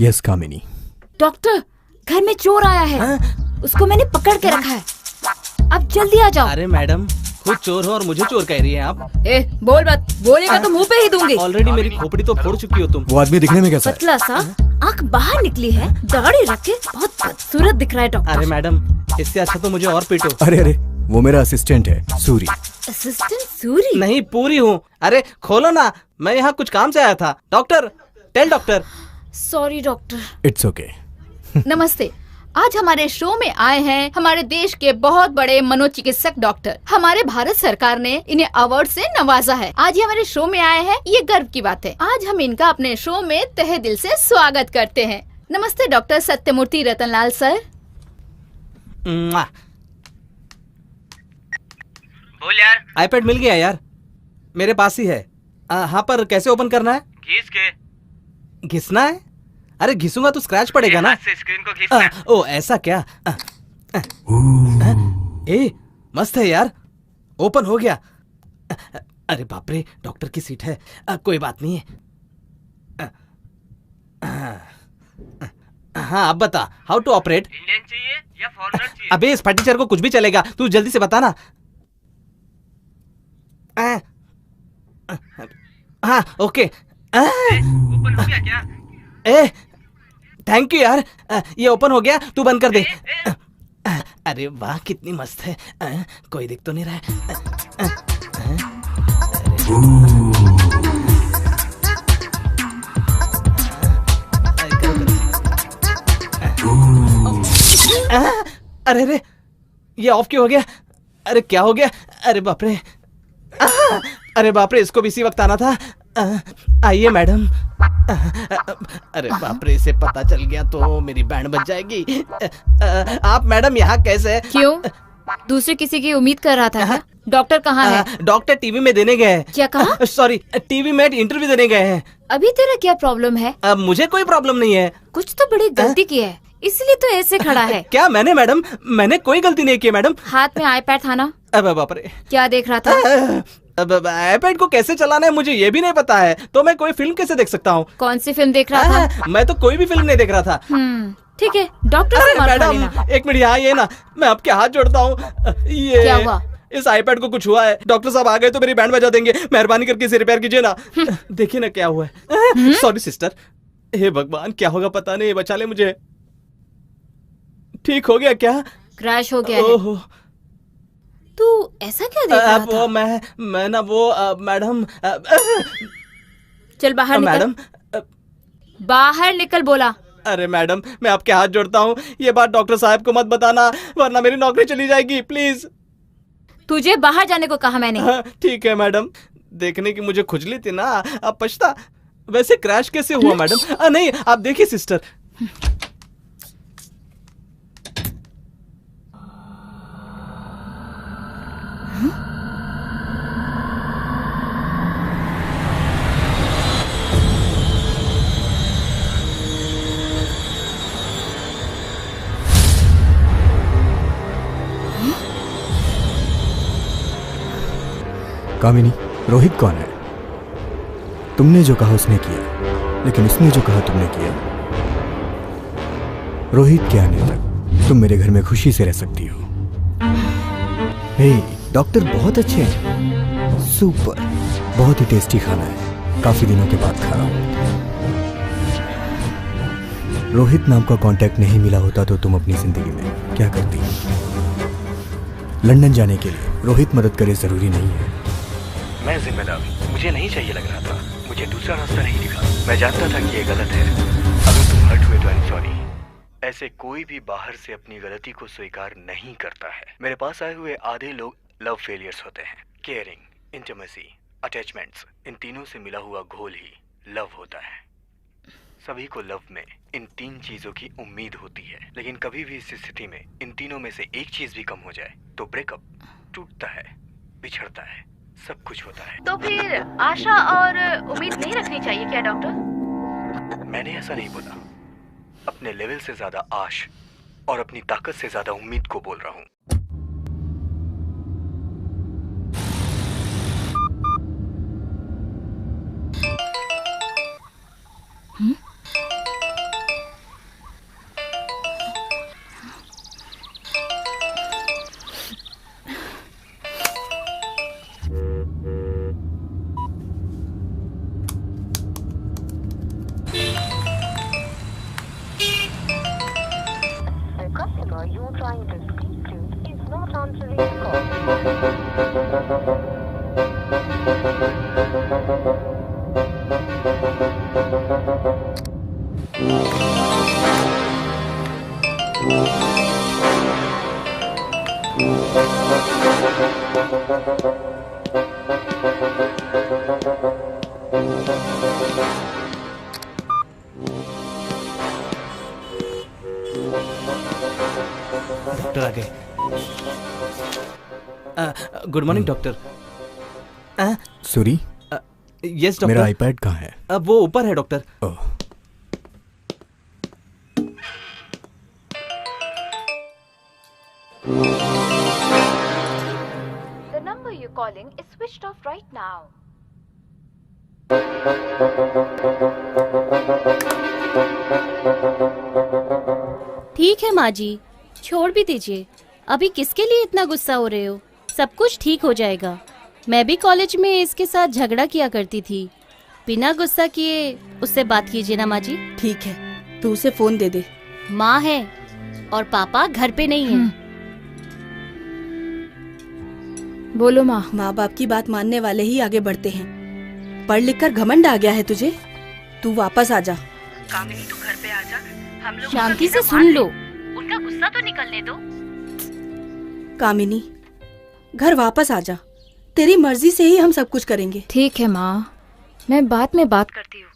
यस कामिनी।
डॉक्टर, घर में चोर आया है। उसको मैंने पकड़ के रखा है। अब जल्दी आ जाओ।
अरे मैडम, खुद चोर हो और मुझे चोर कह रही हैं आप?
बोल मत, बोलेगा तो मुंह पे ही दूंगी।
ऑलरेडी मेरी खोपड़ी तो फोड़ चुकी हो तुम।
वो आदमी दिखने में कैसा है?
पतला सा, आंख बाहर निकली है, दाढ़ी रखे, बहुत बदसूरत दिख रहा है डॉक्टर।
अरे मैडम, इससे अच्छा तो मुझे और पीटो।
अरे वो मेरा असिस्टेंट है सूरी।
असिस्टेंट सूरी?
नहीं पूरी हूँ। अरे खोलो ना, मैं यहाँ कुछ काम से आया था। Doctor, tell doctor.
Sorry doctor.
It's okay.
नमस्ते। आज हमारे शो में आए हैं हमारे देश के बहुत बड़े मनोचिकित्सक डॉक्टर। हमारे भारत सरकार ने इन्हें अवार्ड से नवाजा है। आज ये हमारे शो में आए हैं, ये गर्व की बात है। आज हम इनका अपने शो में तहे दिल से स्वागत करते हैं। नमस्ते डॉक्टर सत्यमूर्ति रतनलाल सर।
बोल यार।
आईपैड मिल गया यार, मेरे पास ही है। हाँ पर कैसे ओपन करना है?
घिस के।
घिसना है? अरे घिसूंगा तो स्क्रैच पड़ेगा ना।
से स्क्रीन को घिसना।
ओ ऐसा क्या? ए मस्त है यार, ओपन हो गया। अरे बाप रे, डॉक्टर की सीट है। कोई बात नहीं है। हाँ अब बता, हाउ टू ऑपरेट?
इंडियन चाहिए या फॉरेनर चाहिए?
अबे इस फटीचर को कुछ भी चलेगा, तू जल्दी से बता ना। हाँ ओके।
ओपन हो गया क्या?
ए थैंक यू यार, ये ओपन हो गया, तू बंद कर दे। अरे वाह कितनी मस्त है। कोई दिख तो नहीं रहा है। अरे अरे ये ऑफ क्यों हो गया? अरे क्या हो गया? अरे बाप रे, अरे बाप रे, इसको भी इसी वक्त आना था। आइए मैडम। अरे बाप रे, इसे पता चल गया तो मेरी बैंड बज जाएगी। आप मैडम यहाँ कैसे?
क्यों? दूसरे किसी की उम्मीद कर रहा था क्या? डॉक्टर कहाँ है?
डॉक्टर टीवी में देने गए हैं।
क्या कहा?
सॉरी, टीवी में इंटरव्यू देने गए हैं।
अभी तेरा क्या प्रॉब्लम है?
मुझे कोई प्रॉब्लम नहीं है।
कुछ तो बड़ी गलती की है, इसलिए तो ऐसे खड़ा है।
क्या मैंने? मैडम मैंने कोई गलती नहीं की मैडम।
हाथ में आईपैड था ना?
अब बाप रे,
क्या देख रहा था?
अब आईपैड को कैसे चलाना है मुझे ये भी नहीं पता है, तो मैं कोई फिल्म कैसे देख सकता हूँ?
कौन सी फिल्म देख रहा था?
मैं तो कोई भी फिल्म नहीं देख रहा था।
ठीक है, डॉक्टर से मार खा लेना।
मैडम एक मिनट यहाँ ये ना, मैं आपके हाथ जोड़ता हूँ। ये
क्या हुआ?
इस आईपैड को कुछ हुआ है। डॉक्टर साहब आ गए तो मेरी बैंड बजा देंगे। मेहरबानी करके इसे रिपेयर कीजिए ना। देखिए ना क्या हुआ है। Sorry sister. हे भगवान, क्या होगा पता नहीं, बचा ले मुझे। ठीक हो गया क्या?
क्रैश हो गया है। तू ऐसा क्या देख रहा था?
मैं ना वो मैडम।
चल बाहर निकल।
मैडम
बाहर निकल बोला।
अरे मैडम, मैं आपके हाथ जोड़ता हूँ, ये बात डॉक्टर साहब को मत बताना, वरना मेरी नौकरी चली जाएगी। प्लीज।
तुझे बाहर जाने को कहा मैंने।
ठीक है मैडम, देखने की मुझे खुजली थी ना, अब पछता। वैसे क्रैश कैसे हुआ मैडम? नहीं आप देखिए सिस्टर।
कामिनी, रोहित कौन है? तुमने जो कहा उसने किया। लेकिन उसने जो कहा तुमने किया। रोहित के आने तक तुम मेरे घर में खुशी से रह सकती हो। हे, डॉक्टर बहुत अच्छे हैं। सुपर, बहुत ही टेस्टी खाना है, काफी दिनों के बाद खा रहा हूं। रोहित नाम का कांटेक्ट नहीं मिला होता तो तुम अपनी जिंदगी में क्या करती? लंदन जाने के लिए रोहित मदद करे जरूरी नहीं है।
मैं जिम्मेदार हूं, मुझे नहीं चाहिए लग रहा था, मुझे दूसरा रास्ता नहीं दिखा। मैं जानता था कि ये गलत है। अगर तुम हर्ट हुए तो आई एम सॉरी। ऐसे कोई भी बाहर से अपनी गलती को स्वीकार नहीं करता है। मेरे पास आए हुए आधे लोग लव फेलियर्स होते हैं। केयरिंग, इंटीमेसी, अटैचमेंट्स, इन तीनों से मिला हुआ घोल ही लव होता है। सभी को लव में इन 3 चीजों की उम्मीद होती है, लेकिन कभी भी इस स्थिति में इन तीनों में से एक चीज भी कम हो जाए तो ब्रेकअप, टूटता है, बिछड़ता है, सब कुछ होता है।
तो फिर आशा और उम्मीद नहीं रखनी चाहिए क्या डॉक्टर?
मैंने ऐसा नहीं बोला। अपने लेवल से ज्यादा आश और अपनी ताकत से ज्यादा उम्मीद को बोल रहा हूँ।
डॉक्टर आ गए। Good morning doctor.
Suri,
yes doctor.
मेरा आईपैड कहाँ है?
अब वो ऊपर है doctor.
Oh,
The number you're calling is switched off right now.
ठीक है माँ जी, छोड़ भी दीजिए। अभी किसके लिए इतना गुस्सा हो रहे हो? सब कुछ ठीक हो जाएगा। मैं भी कॉलेज में इसके साथ झगड़ा किया करती थी। बिना गुस्सा किए उससे बात कीजिए ना माँ जी।
ठीक है, तू उसे फोन दे दे।
माँ है और पापा घर पे नहीं है।
बोलो माँ।
माँ बाप की बात मानने वाले ही आगे बढ़ते हैं। पढ़ लिख कर घमंड आ गया है तुझे। तू वापस आ जा।
कामिनी, तू घर पे आ जा। हम लोग
शांति से सुन लो।
उनका गुस्सा तो निकलने दो।
कामिनी, घर वापस आ जा। तेरी मर्जी से ही हम सब कुछ करेंगे।
ठीक है माँ, मैं बाद में बात करती हूँ।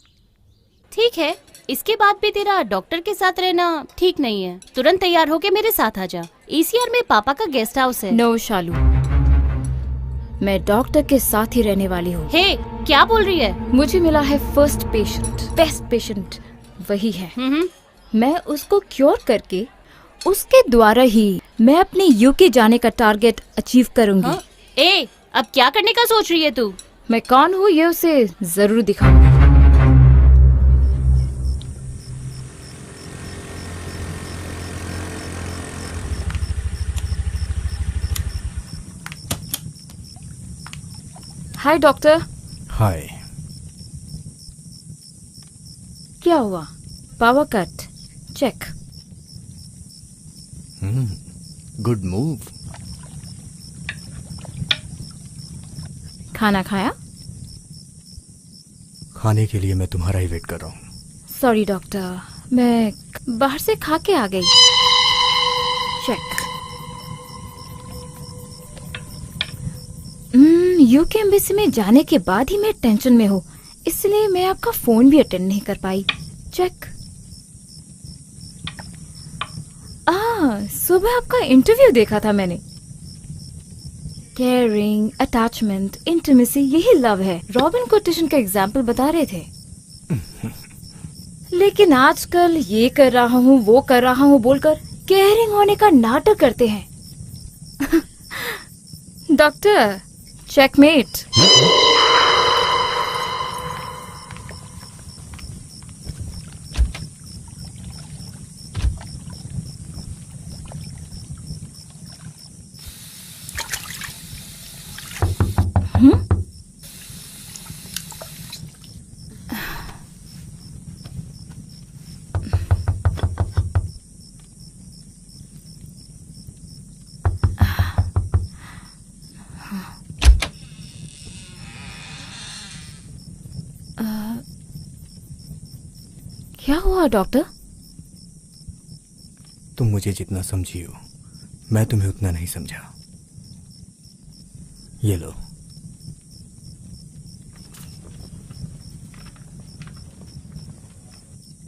ठीक है, इसके बाद भी तेरा डॉक्टर के साथ रहना ठीक नहीं है। तुरंत तैयार होके मेरे साथ आ जा। ECR में पापा का गेस्ट हाउस है।
नो शालू, मैं डॉक्टर के साथ ही रहने वाली हूँ।
हे, क्या बोल रही है?
मुझे मिला है फर्स्ट पेशेंट, बेस्ट पेशेंट वही है। मैं उसको क्योर करके उसके द्वारा ही मैं अपने UK जाने का टारगेट अचीव करूंगी।
ए, अब क्या करने का सोच रही है तू?
मैं कौन हूँ ये उसे जरूर दिखाऊंगी। Hi doctor.
हाय।
क्या हुआ? Power cut? Check.
Good move.
खाना खाया?
खाने के लिए मैं तुम्हारा ही वेट कर रहा हूँ।
सॉरी डॉक्टर, मैं बाहर से खा के आ गई। चेक। UK एम्बेसी में जाने के बाद ही मैं टेंशन में हूँ, इसलिए मैं आपका फोन भी अटेंड नहीं कर पाई। चेक। सुबह आपका इंटरव्यू देखा था मैंने। केयरिंग, अटैचमेंट, इंटीमेसी, यही लव है। रॉबिन कोटेशन का एग्जाम्पल बता रहे थे। लेकिन आजकल ये कर रहा हूँ, वो कर रहा हूँ बोलकर केयरिंग होने का नाटक करते हैं। Doctor, checkmate. क्या हुआ डॉक्टर?
तुम मुझे जितना समझी हो मैं तुम्हें उतना नहीं समझा। ये लो।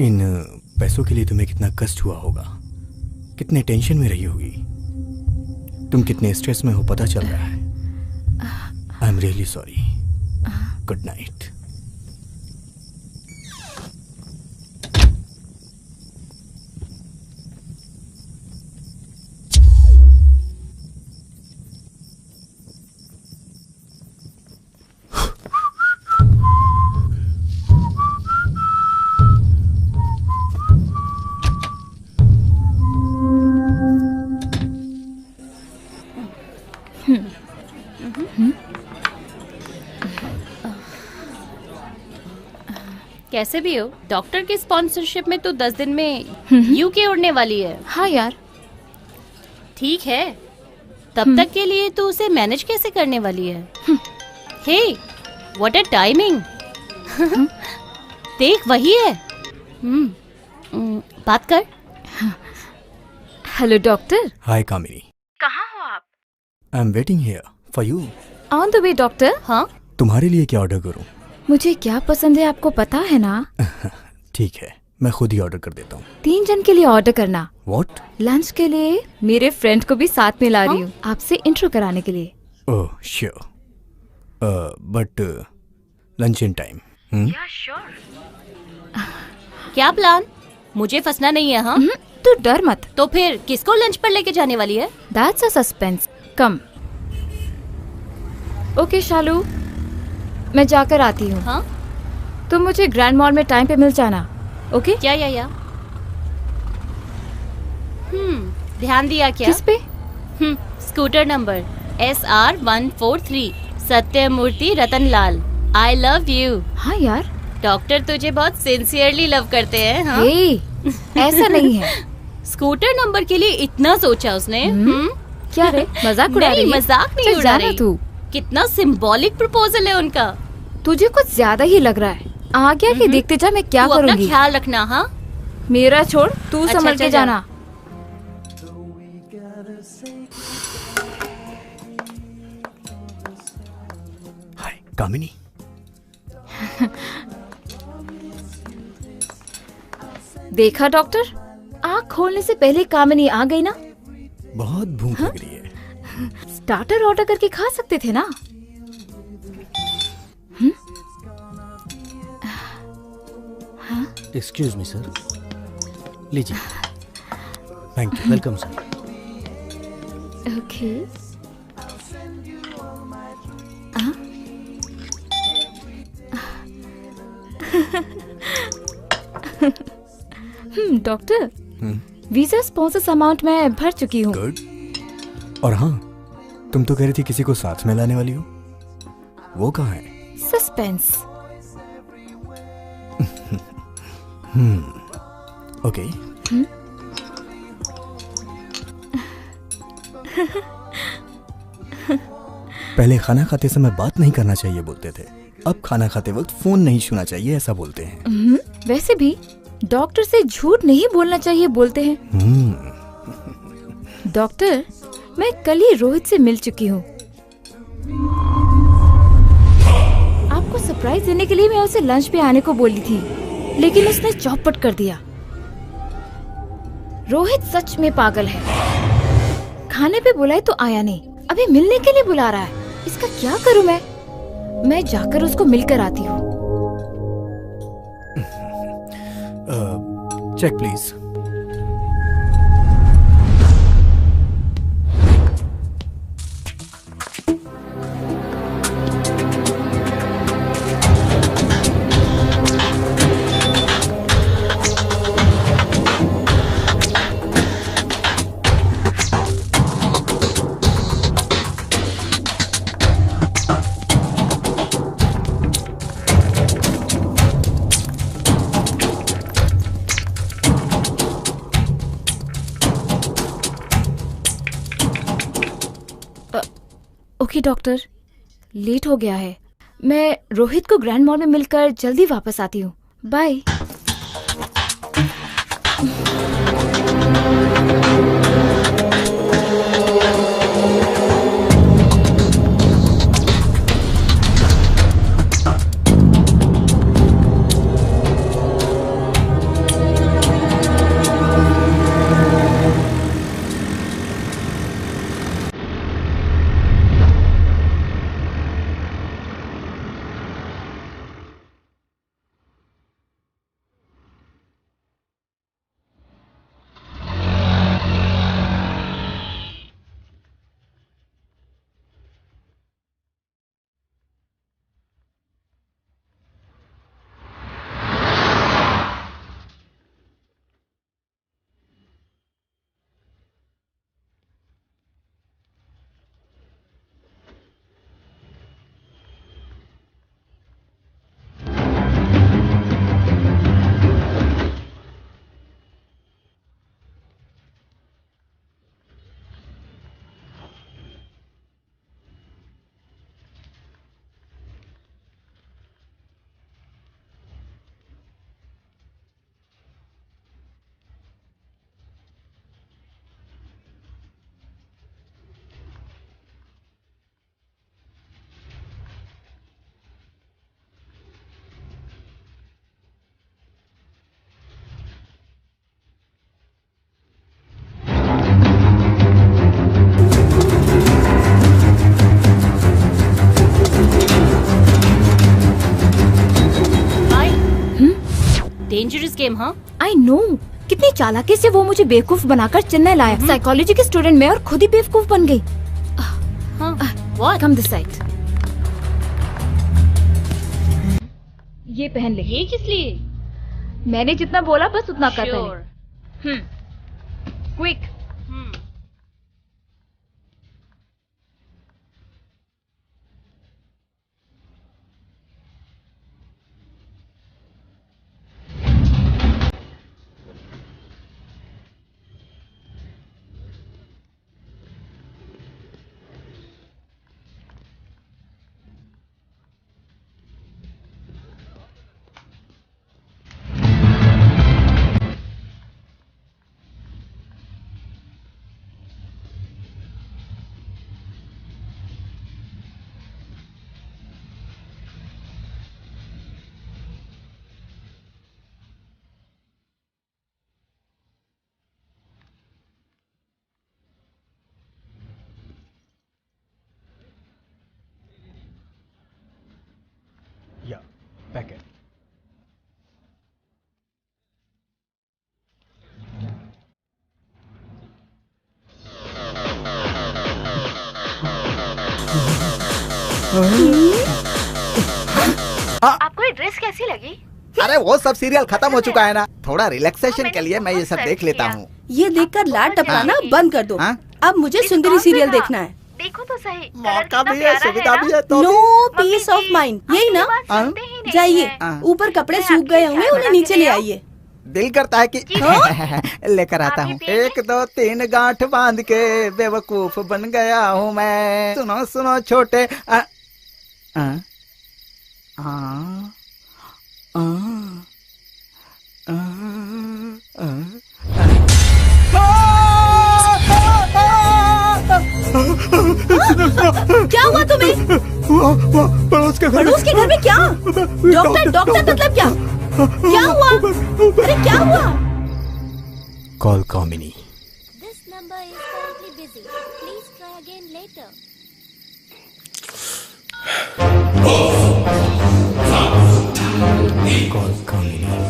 इन पैसों के लिए तुम्हें कितना कष्ट हुआ होगा, कितने टेंशन में रही होगी, तुम कितने स्ट्रेस में हो पता चल रहा है। I am really sorry. Good night.
कैसे भी हो, डॉक्टर की स्पॉन्सरशिप में तो 10 दिन में यूके उड़ने वाली है।
हाँ यार।
ठीक है, तब तक के लिए तो उसे मैनेज कैसे करने वाली है? Hey, what a timing. देख वही है। बात कर।
Hello doctor.
हाय कामिनी।
कहाँ हो आप?
I am waiting here for you.
On the way doctor.
हाँ,
तुम्हारे लिए क्या ऑर्डर करूं?
मुझे क्या पसंद है आपको पता है ना?
ठीक है, मैं खुद ही ऑर्डर कर देता हूँ।
3 जन के लिए ऑर्डर करना।
व्हाट?
लंच के लिए मेरे फ्रेंड को भी साथ में ला रही हूँ, आपसे इंट्रो कराने के लिए।
Oh sure, but lunch in time.
या श्योर।
क्या प्लान? मुझे फंसना नहीं है। हाँ,
तू डर मत।
तो फिर किसको लंच पर लेके जाने वाली है?
That's a suspense. Come. Okay Shalu, मैं जाकर आती हूँ।
हाँ?
तुम मुझे ग्रैंड मॉल में टाइम पे मिल जाना। ओके?
या। ध्यान दिया क्या?
किस पे?
Scooter number SR143 Sathyamurthy Ratanlal. I love you.
हाँ यार,
डॉक्टर तुझे बहुत सिंसियरली लव करते हैं। हाँ?
ऐसा नहीं है।
स्कूटर नंबर के लिए इतना सोचा उसने।
क्या रे, मजाक उड़ा रही है?
मजाक नहीं उड़ा रही।
तू
कितना सिंबॉलिक प्रपोजल है उनका।
तुझे कुछ ज्यादा ही लग रहा है। आगे आगे देखते जा, मैं क्या करूँगी।
अपना ख्याल रखना। हाँ,
मेरा छोड़, तू संभल के जाना।
हाय कामिनी।
देखा डॉक्टर, आँख खोलने से पहले कामिनी आ गई ना।
बहुत भूख लग रही है।
स्टार्टर ऑर्डर करके खा सकते थे ना।
Excuse me sir. लीजिए।
Thank you.
Welcome sir.
Okay. Doctor, visa sponsors amount मैं भर चुकी हूँ।
गुड। और हाँ, तुम तो कह रही थी किसी को साथ में लाने वाली हो, वो कहाँ है?
सस्पेंस।
ओके। पहले खाना खाते समय बात नहीं करना चाहिए बोलते थे, अब खाना खाते वक्त फोन नहीं छूना चाहिए ऐसा बोलते हैं।
वैसे भी डॉक्टर से झूठ नहीं बोलना चाहिए बोलते हैं। डॉक्टर, मैं कल ही रोहित से मिल चुकी हूँ। आपको सरप्राइज देने के लिए मैं उसे लंच पे आने को बोली थी, लेकिन उसने चौपट कर दिया। रोहित सच में पागल है। खाने पे बुलाए तो आया नहीं, अभी मिलने के लिए बुला रहा है। इसका क्या करूं मैं जाकर उसको मिलकर आती हूँ।
Check please.
Okay doctor, late हो गया है। मैं रोहित को ग्रैंड मॉल में मिलकर जल्दी वापस आती हूँ। बाय।
डेंजरस गेम, हाँ?
आई नो, कितनी चालाकी से वो मुझे बेवकूफ बनाकर चेन्नई लाया। साइकोलॉजी की स्टूडेंट मैं और खुद ही बेवकूफ बन गई। Come this side. ये पहन ले।
ये किस लिए?
मैंने जितना बोला बस उतना कर
Sure.
पहले। क्विक।
Yeah, back it.
आपको ये ड्रेस कैसी लगी?
अरे वो सब सीरियल खत्म हो चुका है ना, थोड़ा रिलैक्सेशन के लिए मैं ये सब देख लेता हूँ।
ये देखकर लाड टपकाना बंद कर दो। अब मुझे सुंदरी सीरियल देखना है।
देखो तो सही,
मौका भी है, सुविधा भी है तो
नो पीस ऑफ माइंड, यही ना? जाइए, ऊपर कपड़े सूख गए होंगे, उन्हें नीचे ले आइए।
दिल करता है कि लेकर आता हूँ। 1 2 3 गांठ बांध के बेवकूफ बन गया हूँ मैं। सुनो सुनो छोटे
क्या हुआ तुम्हें?
पड़ोस के
घर में क्या? डॉक्टर मतलब क्या? क्या हुआ? अरे क्या हुआ?
Call Kamini.
This number is currently busy. Please try again later.
Call Kamini.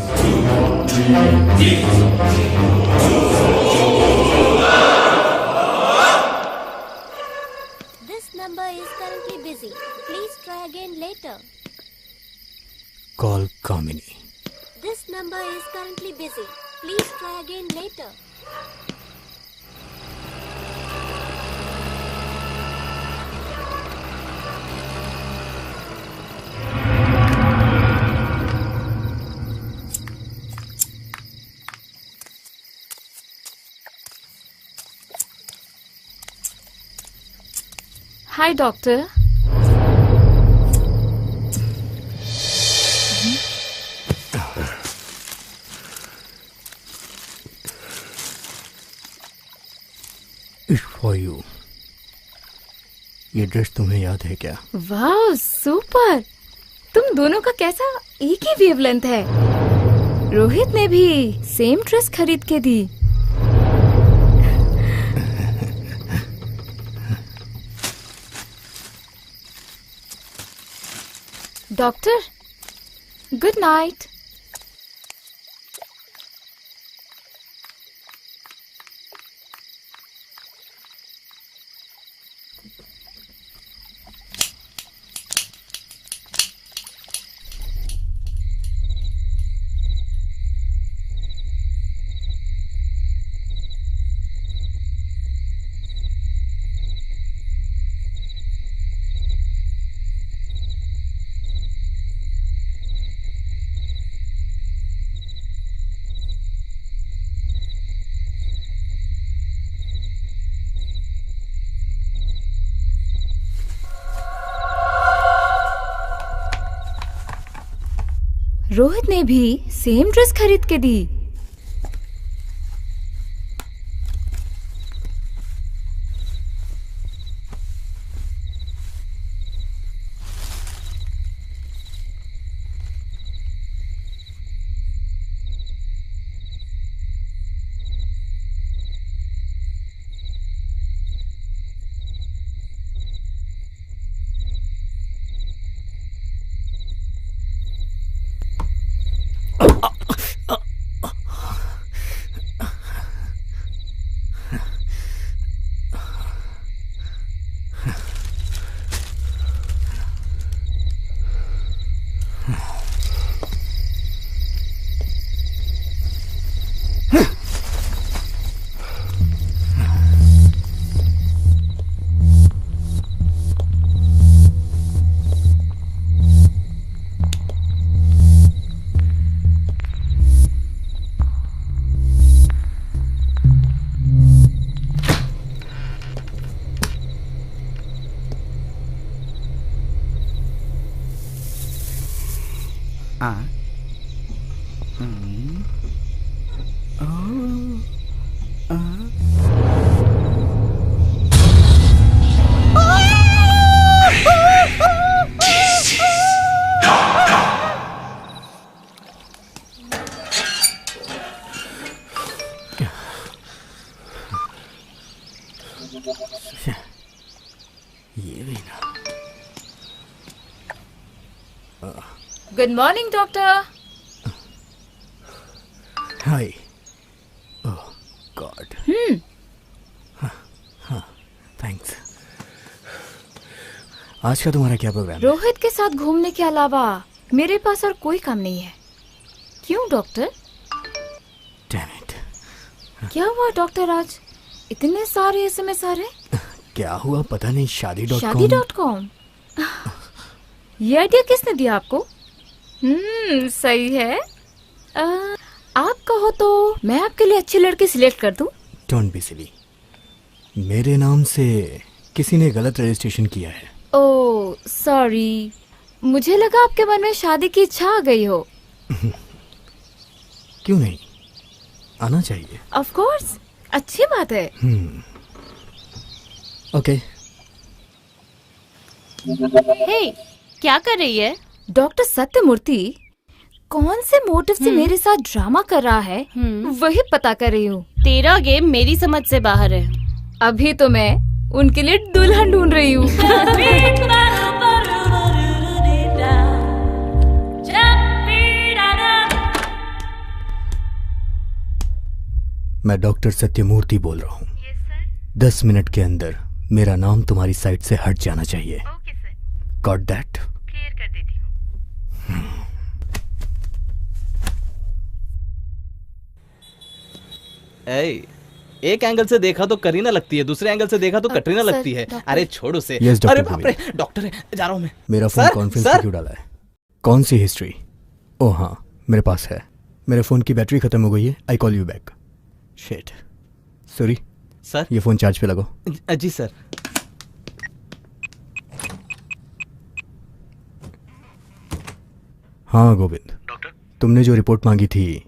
This number is currently busy. Please try again later.
Call Kamini.
This number is currently busy. Please try again later.
Hi doctor.
It's for you. ये ड्रेस तुम्हें याद है क्या?
वाह सुपर, तुम दोनों का कैसा एक ही वेवलेंथ है। रोहित ने भी सेम ड्रेस खरीद के दी। Doctor good night. रोहित ने भी सेम ड्रेस खरीद के दी।
ये भी ना।
Good morning doctor.
Hi. Oh God. हाँ थैंक्स। आज का तुम्हारा क्या प्रोग्राम है?
रोहित के साथ घूमने के अलावा मेरे पास और कोई काम नहीं है। क्यों डॉक्टर?
Damn it.
क्या हुआ डॉक्टर आज? इतने सारे एसएमएस आ रहे?
क्या हुआ पता नहीं। शादी.com।
शादी.com। ये आइडिया किसने दिया आपको? सही है। आप कहो तो मैं आपके लिए अच्छी लड़की सिलेक्ट कर दूं?
Don't be silly. मेरे नाम से किसी ने गलत रजिस्ट्रेशन किया है।
ओह सॉरी, मुझे लगा आपके मन में शादी की इच्छा आ गई हो।
क्यों नहीं, आना चाहिए।
ऑफ कोर्स, अच्छी बात है।
ओके।
हे, क्या कर रही है?
डॉक्टर सत्यमूर्ति कौन से मोटिव से मेरे साथ ड्रामा कर रहा है वही पता कर रही हूँ।
तेरा गेम मेरी समझ से बाहर है।
अभी तो मैं उनके लिए दुल्हन ढूंढ रही हूँ।
मैं डॉक्टर सत्यमूर्ति बोल रहा हूँ। 10 मिनट के अंदर मेरा नाम तुम्हारी साइट से हट जाना चाहिए। Got that?
क्लियर कर देती हूँ।
एक एंगल से देखा तो करीना लगती है, दूसरे एंगल से देखा तो कटरीना लगती है। अरे छोड़ उसे।
Yes,
अरे बाप रे, डॉक्टर है, जा रहा हूँ मैं।
मेरा फोन कॉन्फ्रेंस पे क्यों डाला है? कौन सी हिस्ट्री? ओह हाँ मेरे पास है। मेरे फोन की बैटरी खत्म हो गई है। आई call you back. Shit sorry
sir.
ये फोन चार्ज पे लगाओ।
जी सर।
हाँ गोविंद, तुमने जो रिपोर्ट मांगी थी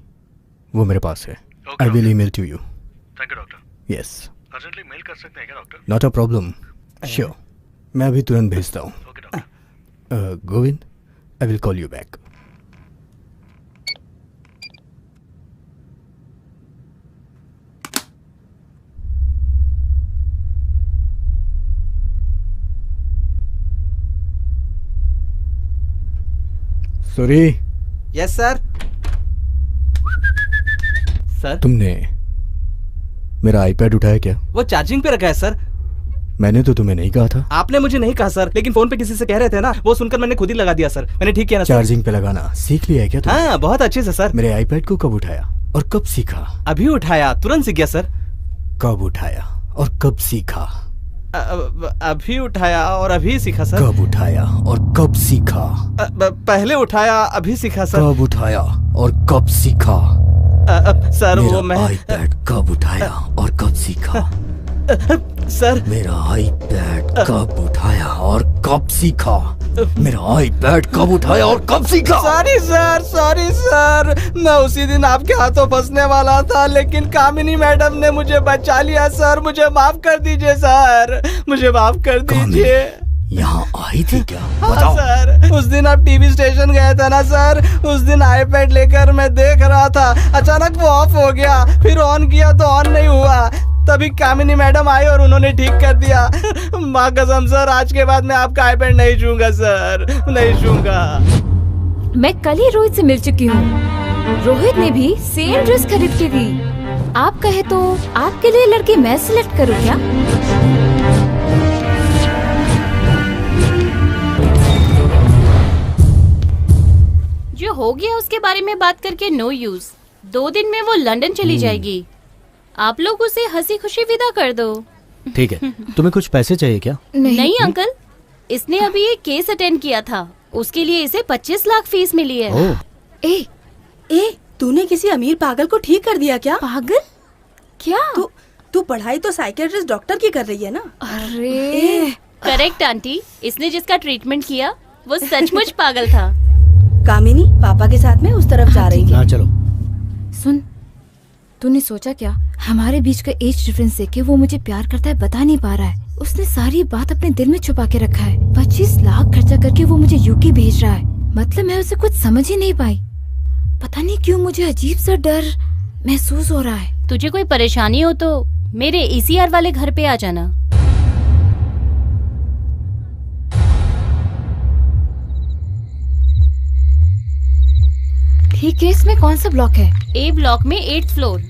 वो मेरे पास है। I will email to you.
Thank you doctor.
Yes.
Urgently mail कर सकते हैं क्या doctor?
Not a problem. Sure, मैं अभी तुरंत भेजता हूँ। Govind, I will call you back. Sorry.
Yes sir. Sir
तुमने मेरा आईपैड उठाया क्या?
वो चार्जिंग पे रखा है सर।
मैंने तो तुम्हें नहीं कहा था।
आपने मुझे नहीं कहा सर, लेकिन फोन पे किसी से कह रहे थे ना, वो सुनकर मैंने खुद ही लगा दिया सर। मैंने ठीक किया ना सर?
चार्जिंग पे लगाना सीख लिया है क्या तुमने?
हाँ बहुत अच्छे से सर।
मेरे आईपैड को कब उठाया और कब सीखा?
अभी उठाया, तुरंत सीख गया सर।
कब उठाया और कब सीखा?
अभी उठाया और अभी सीखा सर।
कब उठाया और कब सीखा?
पहले उठाया, अभी सीखा सर।
कब उठाया और कब सीखा?
सर वो मैं
आईपैड कब उठाया और कब सीखा?
सर
मेरा आईपैड कब उठाया और कब सीखा? मेरा आईपैड कब उठाया और कब सीखा?
Sorry sir, sorry sir. मैं उसी दिन आपके हाथों फंसने वाला था, लेकिन कामिनी मैडम ने मुझे बचा लिया सर। मुझे माफ कर दीजिए सर, मुझे माफ कर दीजिए।
यहाँ आई थी क्या?
बताओ। सर उस दिन आप टीवी स्टेशन गए थे ना सर, उस दिन आईपैड लेकर मैं देख रहा था, अचानक वो ऑफ हो गया, फिर ऑन किया तो ऑन नहीं हुआ। तभी कामिनी मैडम आई और उन्होंने ठीक कर दिया। माँ कसम सर, आज के बाद मैं आपका आईपैड नहीं छूंगा सर, नहीं छूंगा।
मैं कल ही रोहित से मिल चुकी हूँ। रोहित ने भी सेम ड्रेस खरीद के दी। आप कहे तो आपके लिए लड़की मैं सिलेक्ट करूँ क्या?
जो हो गया उसके बारे में बात करके नो यूज। 2 दिन में वो लंदन चली जाएगी। आप लोग उसे हंसी खुशी विदा कर दो।
ठीक है। तुम्हें कुछ पैसे चाहिए क्या?
नहीं अंकल, इसने अभी एक केस अटेंड किया था, उसके लिए इसे 25 लाख फीस मिली है।
ए, तूने किसी अमीर पागल को ठीक कर दिया क्या?
पागल? क्या?
तू पढ़ाई तो साइकियाट्रिस्ट डॉक्टर की कर रही है ना?
अरे
करेक्ट आंटी, इसने जिसका ट्रीटमेंट किया वो सचमुच पागल था।
कामिनी पापा के साथ में उस तरफ जा रही थी।
हाँ चलो।
तूने सोचा क्या? हमारे बीच का एज डिफरेंस देख के वो मुझे प्यार करता है बता नहीं पा रहा है। उसने सारी बात अपने दिल में छुपा के रखा है। 25 लाख खर्चा करके वो मुझे यूके भेज रहा है। मतलब मैं उसे कुछ समझ ही नहीं पाई। पता नहीं क्यों मुझे अजीब सा डर महसूस हो रहा है।
तुझे कोई परेशानी हो तो मेरे ECR वाले घर पे आ जाना।
ठीक है, इसमें कौन सा ब्लॉक है?
A ब्लॉक में 8th floor.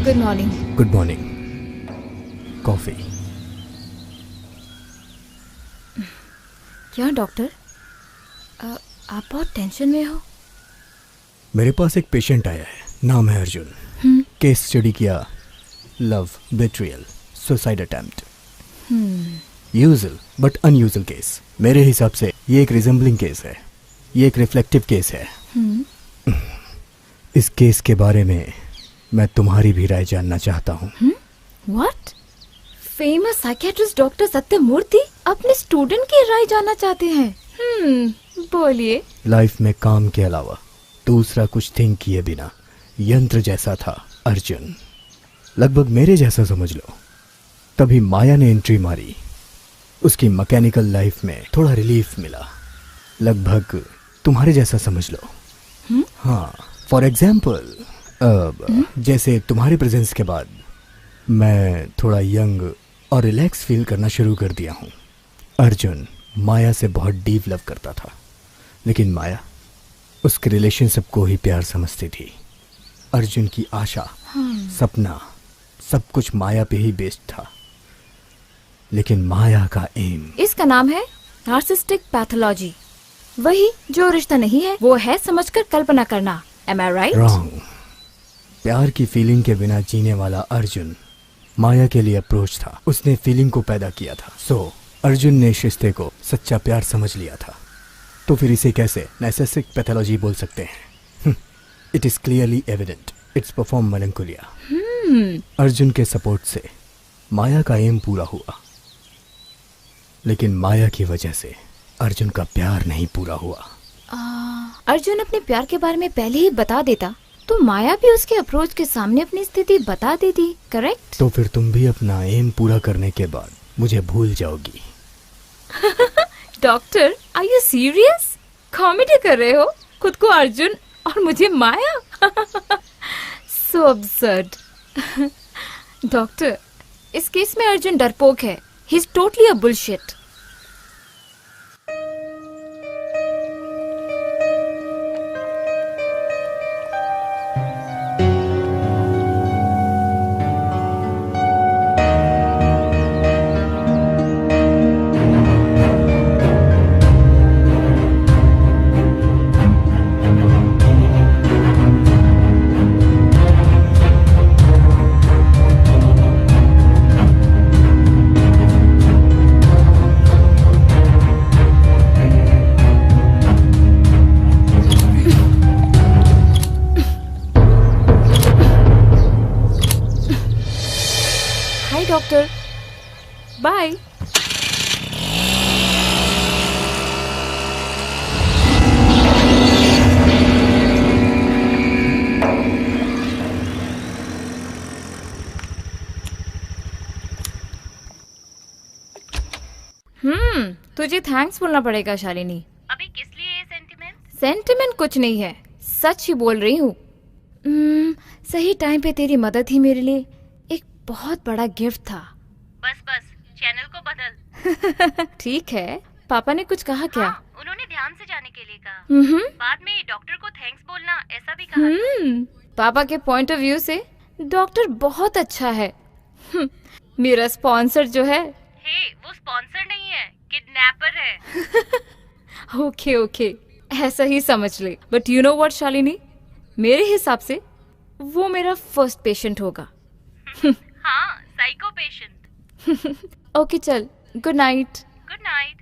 Good morning.
Good morning. Coffee.
क्या डॉक्टर, आप बहुत टेंशन में हो?
मेरे पास एक पेशेंट आया है, नाम है अर्जुन। केस स्टडी किया, love, betrayal, suicide attempt. Usual but unusual case. मेरे हिसाब से ये एक रिजेंबलिंग केस है, ये एक रिफ्लेक्टिव केस है। इस केस के बारे में मैं तुम्हारी भी राय जानना चाहता हूँ।
What? Famous psychiatrist doctor Sathyamurthy अपने स्टूडेंट की राय जानना चाहते हैं। बोलिए।
लाइफ में काम के अलावा दूसरा कुछ थिंक किए बिना यंत्र जैसा था अर्जुन, लगभग मेरे जैसा समझ लो। तभी माया ने एंट्री मारी, उसकी मैकेनिकल लाइफ में थोड़ा रिलीफ मिला, लगभग तुम्हारे जैसा समझ लो। हाँ, फॉर एग्जाम्पल जैसे तुम्हारे प्रेजेंस के बाद मैं थोड़ा यंग और रिलैक्स फील करना शुरू कर दिया हूँ। अर्जुन माया से बहुत डीप लव करता था, लेकिन माया उसके रिलेशनशिप को ही प्यार समझती थी। अर्जुन की आशा, सपना, सब कुछ माया पे ही बेस्ड था। लेकिन माया का एम,
इसका नाम है नार्सिसिस्टिक पैथोलॉजी। वही जो रिश्ता नहीं है वो है समझकर कल्पना करना। Am I right?
रॉन्ग। प्यार की फीलिंग के बिना जीने वाला अर्जुन माया के लिए अप्रोच था। उसने फीलिंग को पैदा किया था। सो अर्जुन ने इस रिश्ते को सच्चा प्यार समझ लिया था। तो फिर इसे कैसे नार्सिसिस्टिक पैथोलॉजी बोल सकते हैं? It is clearly evident it's perform melancholia. Arjun के सपोर्ट से माया का एम पूरा हुआ, लेकिन माया की वजह से अर्जुन का प्यार नहीं पूरा हुआ।
अर्जुन अपने प्यार के बारे में पहले ही बता देता तो माया भी उसके अप्रोच के सामने अपनी स्थिति बता देती, करेक्ट?
तो फिर तुम भी अपना एम पूरा करने के बाद मुझे भूल जाओगी।
Doctor, are you serious? Comedy कर रहे हो? खुद को अर्जुन और मुझे माया? So absurd. डॉक्टर, इस केस में अर्जुन डरपोक है। He is totally a bullshit. Doctor, bye. तुझे थैंक्स बोलना पड़ेगा शालिनी।
अभी किस लिए ये सेंटिमेंट?
सेंटिमेंट कुछ नहीं है, सच ही बोल रही हूँ। सही टाइम पे तेरी मदद ही मेरे लिए एक बहुत बड़ा गिफ्ट था।
बस चैनल को बदल।
ठीक है, पापा ने कुछ कहा क्या?
उन्होंने ध्यान से जाने के लिए कहा। बाद में डॉक्टर को थैंक्स बोलना ऐसा भी कहा था।
पापा के पॉइंट ऑफ व्यू से डॉक्टर बहुत अच्छा है। मेरा स्पॉन्सर जो है,
वो स्पॉन्सर नहीं है, किडनैपर है।
ओके, ऐसा ही समझ ले। But you know what Shalini, मेरे हिसाब से वो मेरा फर्स्ट पेशेंट होगा।
हाँ, साइको पेशेंट।
ओके चल, गुड नाइट।
Good night.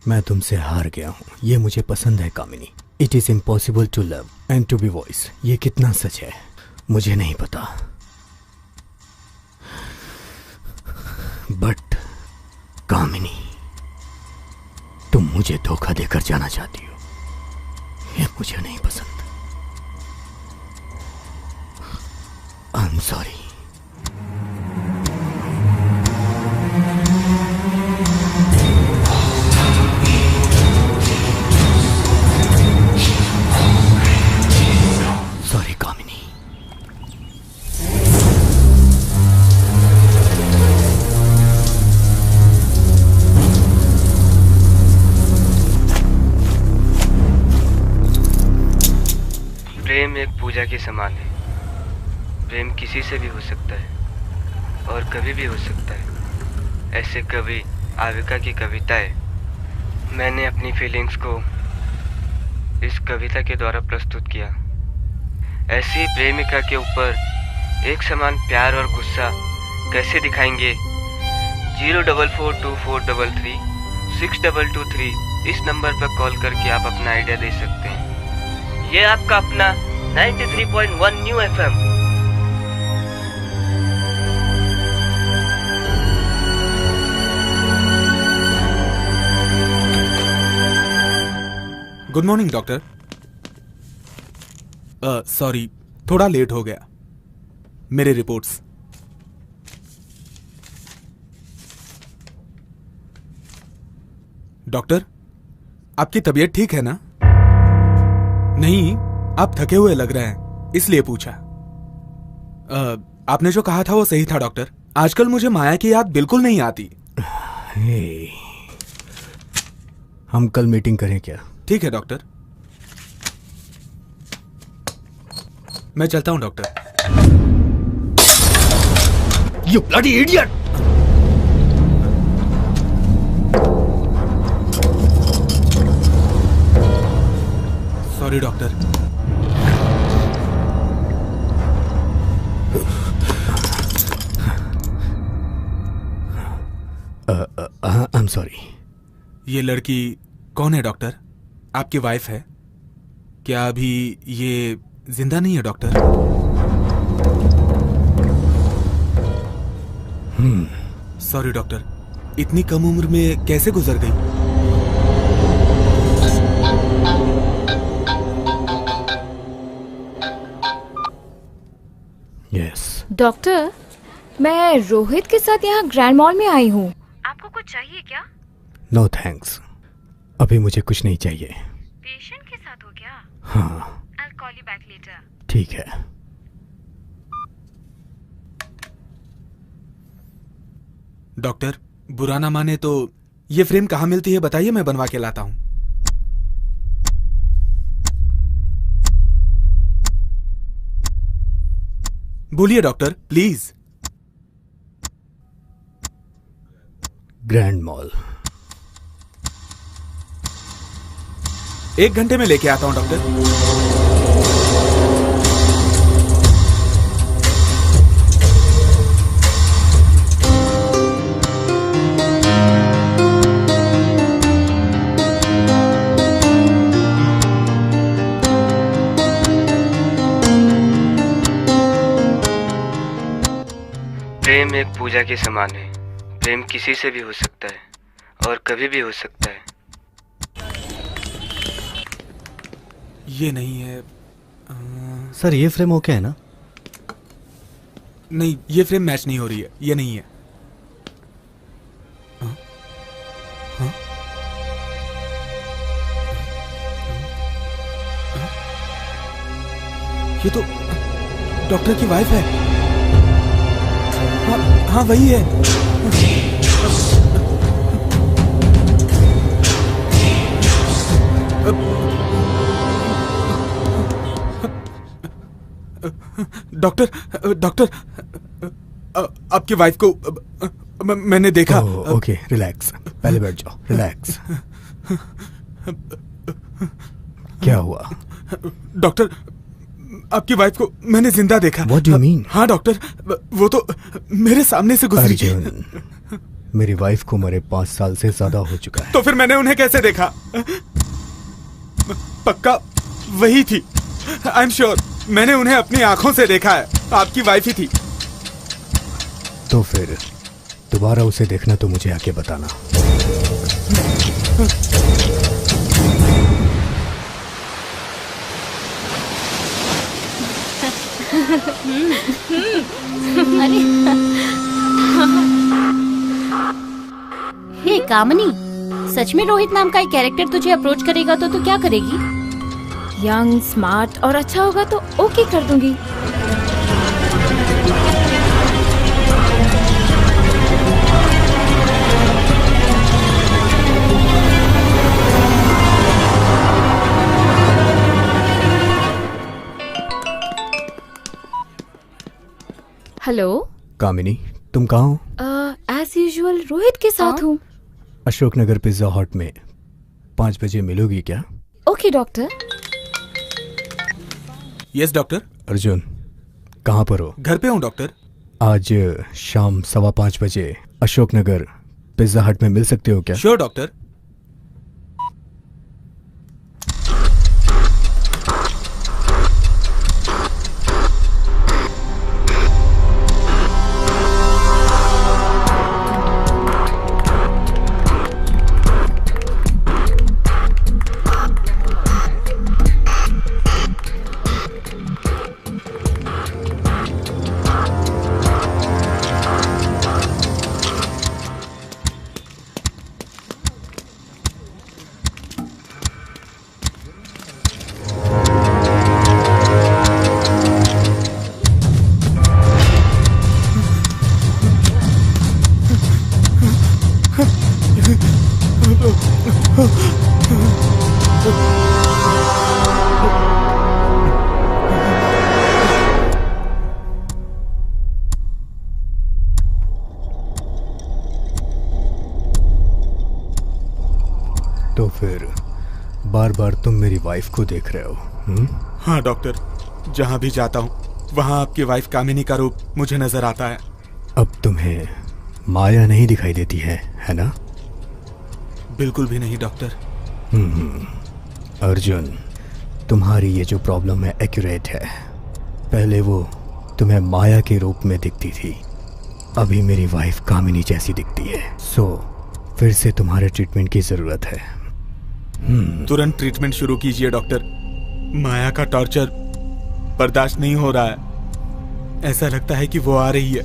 मैं तुमसे हार गया हूँ, ये मुझे पसंद है Kamini. It is impossible to love and to be wise. ये कितना सच है मुझे नहीं पता, बट कामिनी तुम मुझे धोखा देकर जाना चाहती हो, ये मुझे नहीं पसंद। I am sorry. सॉरी कामिनी।
प्रेम एक पूजा के समान है। प्रेम किसी से भी हो सकता है और कभी भी हो सकता है। ऐसे कवि आविका की कविताएं मैंने अपनी फीलिंग्स को इस कविता के द्वारा प्रस्तुत किया। ऐसी प्रेमिका के ऊपर एक समान प्यार और गुस्सा कैसे दिखाएंगे? 04424336223 इस नंबर पर कॉल करके आप अपना आइडिया दे सकते हैं। ये आपका अपना 93.1 new FM।
Good morning doctor. Sorry, थोड़ा लेट हो गया। मेरे रिपोर्ट्स। डॉक्टर, आपकी तबीयत ठीक है ना? नहीं, आप थके हुए लग रहे हैं, इसलिए पूछा। आपने जो कहा था वो सही था डॉक्टर। आजकल मुझे माया की याद बिल्कुल नहीं आती।
हम कल मीटिंग करें क्या?
ठीक है डॉक्टर, मैं चलता हूं doctor.
You bloody idiot!
Sorry doctor.
I'm sorry.
ये लड़की कौन है डॉक्टर? आपकी वाइफ है? क्या अभी ये जिंदा नहीं है डॉक्टर? सॉरी डॉक्टर, इतनी कम उम्र में कैसे गुजर गई?
यस।
डॉक्टर, मैं रोहित के साथ यहाँ ग्रैंड मॉल में आई हूँ।
आपको कुछ चाहिए क्या?
नो थैंक्स, अभी मुझे कुछ नहीं चाहिए।
पेशेंट के साथ हो क्या?
हाँ।
I'll call you back later.
ठीक है।
डॉक्टर, बुरा ना माने तो ये फ्रेम कहाँ मिलती है बताइए, मैं बनवा के लाता हूँ। बोलिए डॉक्टर, प्लीज।
Grand mall.
1 घंटे में लेके आता हूँ डॉक्टर।
प्रेम एक पूजा के समान है। प्रेम किसी से भी हो सकता है और कभी भी हो सकता है।
ये नहीं है।
सर ये फ्रेम ओके है ना?
नहीं, ये फ्रेम मैच नहीं हो रही है, ये नहीं है। ये तो डॉक्टर की वाइफ है। हाँ वही है। डॉक्टर, आपकी वाइफ को मैंने देखा।
ओके, रिलैक्स, पहले बैठ जाओ, रिलैक्स। क्या हुआ?
डॉक्टर, आपकी वाइफ को मैंने जिंदा देखा।
What do you mean?
हाँ डॉक्टर, वो तो मेरे सामने से गुजरी।
अर्जुन, मेरी वाइफ को मरे 5 साल से ज्यादा हो चुका है।
तो फिर मैंने उन्हें कैसे देखा? पक्का वही थी। आई एम श्योर, मैंने उन्हें अपनी आंखों से देखा है। आपकी वाइफ ही थी।
तो फिर दोबारा उसे देखना तो मुझे आके बताना।
अरे हे कामनी, सच में रोहित नाम का एक कैरेक्टर तुझे अप्रोच करेगा तो तू क्या करेगी?
यंग, स्मार्ट और अच्छा होगा तो ओके कर दूंगी। हेलो
कामिनी, तुम कहाँ हो?
एज यूजुअल रोहित के साथ हूँ।
अशोकनगर पिज्जा हट में 5 बजे मिलोगी क्या?
Okay doctor.
Yes doctor.
Arjun, कहाँ पर हो?
घर पे हूँ डॉक्टर।
आज शाम 5:15 बजे अशोकनगर पिज्जा हट में मिल सकते हो क्या?
Sure doctor.
तो फिर बार बार तुम मेरी वाइफ को देख रहे हो?
हाँ डॉक्टर, जहाँ भी जाता हूँ वहाँ आपकी वाइफ कामिनी का रूप मुझे नजर आता है।
अब तुम्हें माया नहीं दिखाई देती है ना?
बिल्कुल भी नहीं डॉक्टर।
अर्जुन, तुम्हारी ये जो प्रॉब्लम है एक्यूरेट है। पहले वो तुम्हें माया के रूप में दिखती थी, अभी मेरी वाइफ कामिनी जैसी दिखती है। सो फिर से तुम्हारे ट्रीटमेंट की जरूरत है।
तुरंत ट्रीटमेंट शुरू कीजिए डॉक्टर। माया का टॉर्चर बर्दाश्त नहीं हो रहा है। ऐसा लगता है कि वो आ रही है।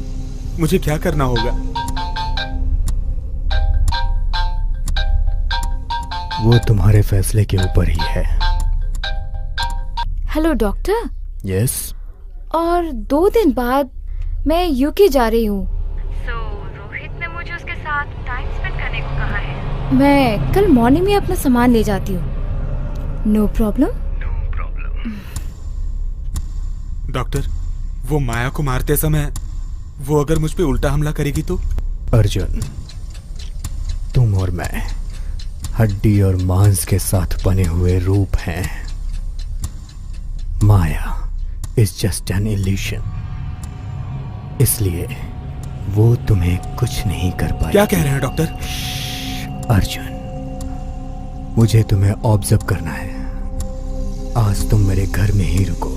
मुझे क्या करना होगा?
वो तुम्हारे फैसले के ऊपर ही है।
Hello doctor.
यस।
और 2 दिन बाद मैं यूके जा रही हूँ।
रोहित ने मुझे उसके साथ टाइम स्पेंड करने को कहा है।
मैं कल मॉर्निंग में अपना सामान ले जाती हूँ। No problem.
डॉक्टर, वो माया को मारते समय वो अगर मुझ पे उल्टा हमला करेगी तो?
अर्जुन, तुम और मैं हड्डी और मांस के साथ बने हुए रूप हैं। माया इज जस्ट एन इल्यूशन, इसलिए वो तुम्हें कुछ नहीं कर पाएगी।
क्या कह रहे हैं डॉक्टर?
अर्जुन, मुझे तुम्हें ऑब्जर्व करना है। आज तुम मेरे घर में ही रुको।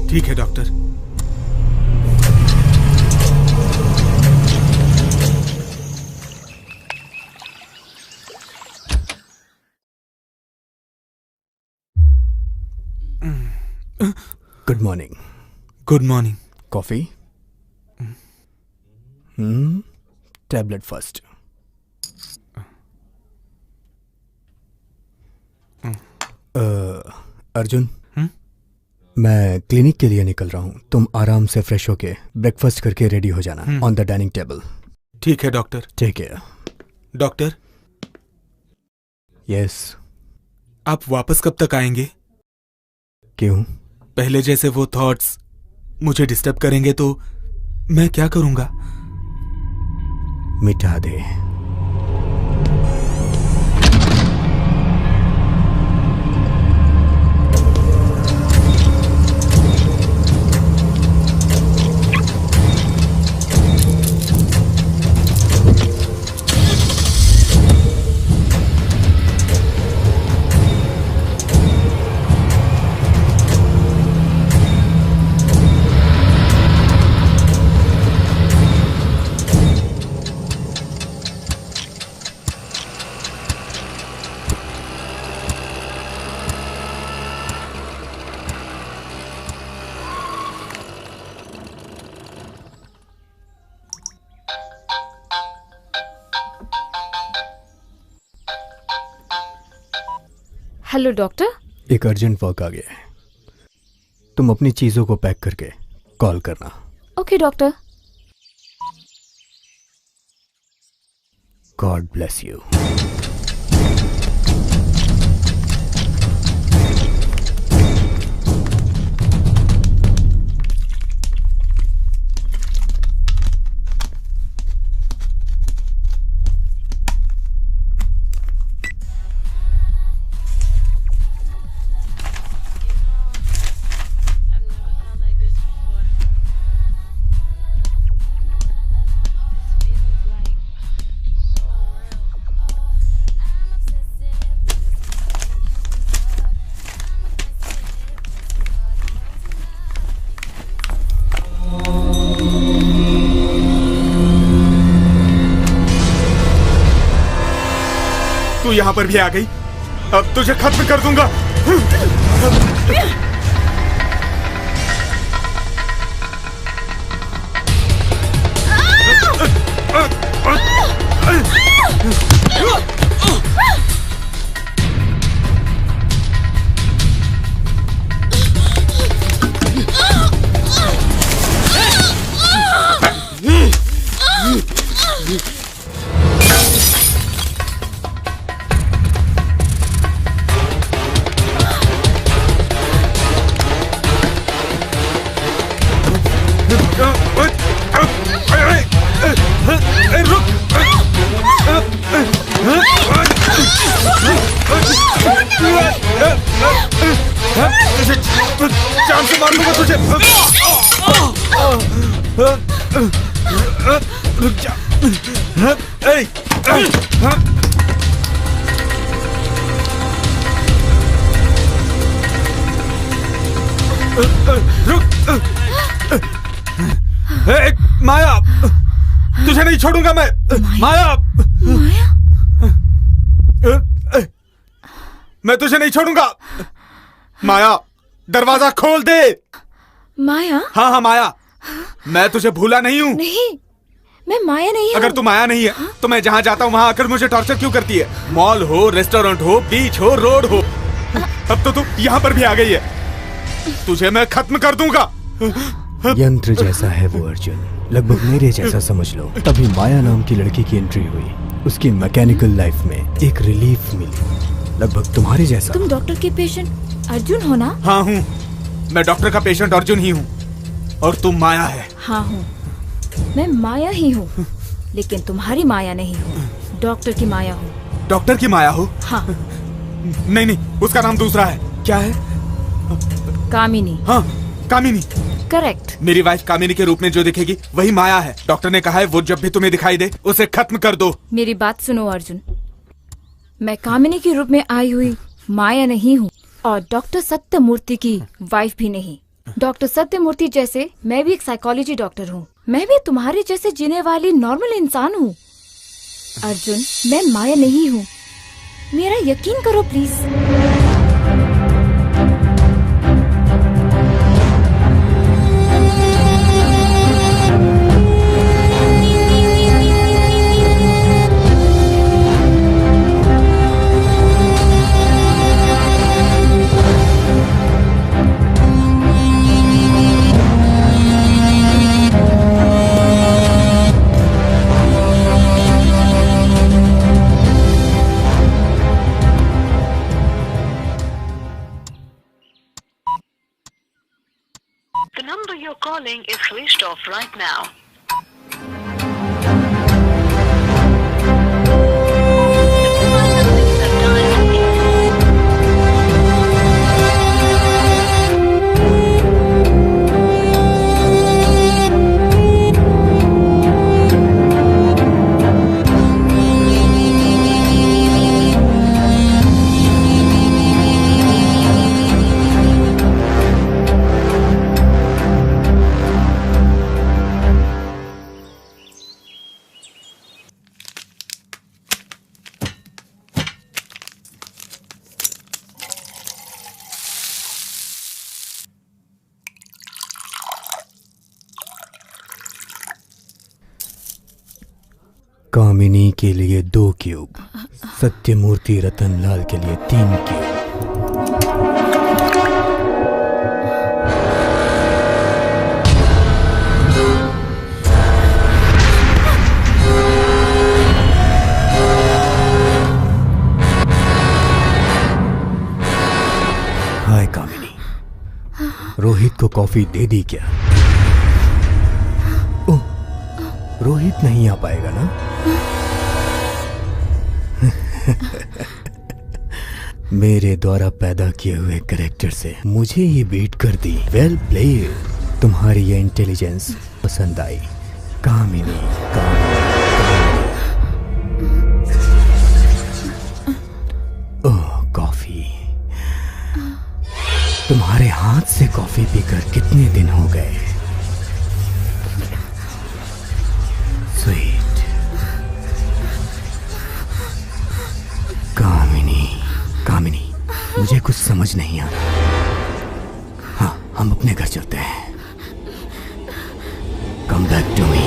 ठीक है doctor.
Good morning.
Good morning.
Coffee? Tablet first. Arjun, मैं क्लिनिक के लिए निकल रहा हूँ। तुम आराम से फ्रेश होके ब्रेकफास्ट करके रेडी हो जाना ऑन द डाइनिंग टेबल।
ठीक है डॉक्टर।
ठीक है।
डॉक्टर।
यस।
आप वापस कब तक आएंगे?
क्यों?
पहले जैसे वो थॉट्स मुझे डिस्टर्ब करेंगे तो मैं क्या करूंगा?
मिटा दे।
Hello doctor.
एक अर्जेंट वर्क आ गया है, तुम अपनी चीजों को पैक करके कॉल करना।
Okay doctor.
God bless you.
तू यहाँ पर भी आ गई, अब तुझे खत्म कर दूंगा। जान से मार दूंगा तुझे। रुक जा। नहीं छोड़ूंगा मैं। माया, मैं तुझे नहीं छोड़ूंगा। माया, दरवाजा खोल दे।
माया?
हाँ हाँ माया, मैं तुझे भूला नहीं हूँ।
नहीं, मैं माया नहीं हूँ।
अगर तू माया नहीं है तो मैं जहाँ जाता हूँ वहाँ आकर मुझे टॉर्चर क्यों करती है? मॉल हो, रेस्टोरेंट हो, बीच हो, रोड हो, अब तो तू यहाँ पर भी आ गई है। तुझे मैं खत्म कर दूंगा।
यंत्र जैसा है वो अर्जुन, लगभग मेरे जैसा समझ लो। तभी माया नाम की लड़की की एंट्री हुई। उसकी मैकेनिकल लाइफ में एक रिलीफ मिली, लगभग तुम्हारे जैसा।
तुम डॉक्टर के पेशेंट अर्जुन हो ना?
हाँ हूँ, मैं डॉक्टर का पेशेंट अर्जुन ही हूँ। और तुम माया है?
हाँ हूँ, मैं माया ही हूँ, लेकिन तुम्हारी माया नहीं हूँ, डॉक्टर की माया हूँ।
डॉक्टर की माया हो?
हाँ।
नहीं नहीं, उसका नाम दूसरा है। क्या है?
कामिनी।
हाँ, कामिनी।
करेक्ट।
मेरी वाइफ कामिनी के रूप में जो दिखेगी वही माया है। डॉक्टर ने कहा है वो जब भी तुम्हें दिखाई दे उसे खत्म कर दो।
मेरी बात सुनो अर्जुन, मैं कामिनी के रूप में आई हुई माया नहीं हूँ और डॉक्टर सत्यमूर्ति की वाइफ भी नहीं। डॉक्टर सत्यमूर्ति जैसे मैं भी एक साइकोलॉजी डॉक्टर हूँ। मैं भी तुम्हारे जैसे जीने वाली नॉर्मल इंसान हूँ। अर्जुन, मैं माया नहीं हूँ, मेरा यकीन करो please.
The number you're calling is switched off right now.
कामिनी के लिए 2 क्यूब, सत्यमूर्ति रतनलाल के लिए 3 क्यूब। हाय कामिनी, रोहित को कॉफी दे दी क्या? ओह, रोहित नहीं आ पाएगा ना? मेरे द्वारा पैदा किए हुए कैरेक्टर से मुझे ये बीट कर दी। Well played. तुम्हारी ये इंटेलिजेंस पसंद आई कामिनी। ओह कॉफी, तुम्हारे हाथ से कॉफी पीकर कितने दिन हो गए? स्वीट कामिनी, मुझे कुछ समझ नहीं आ रहा। हाँ, हम अपने घर चलते हैं। Come back to me.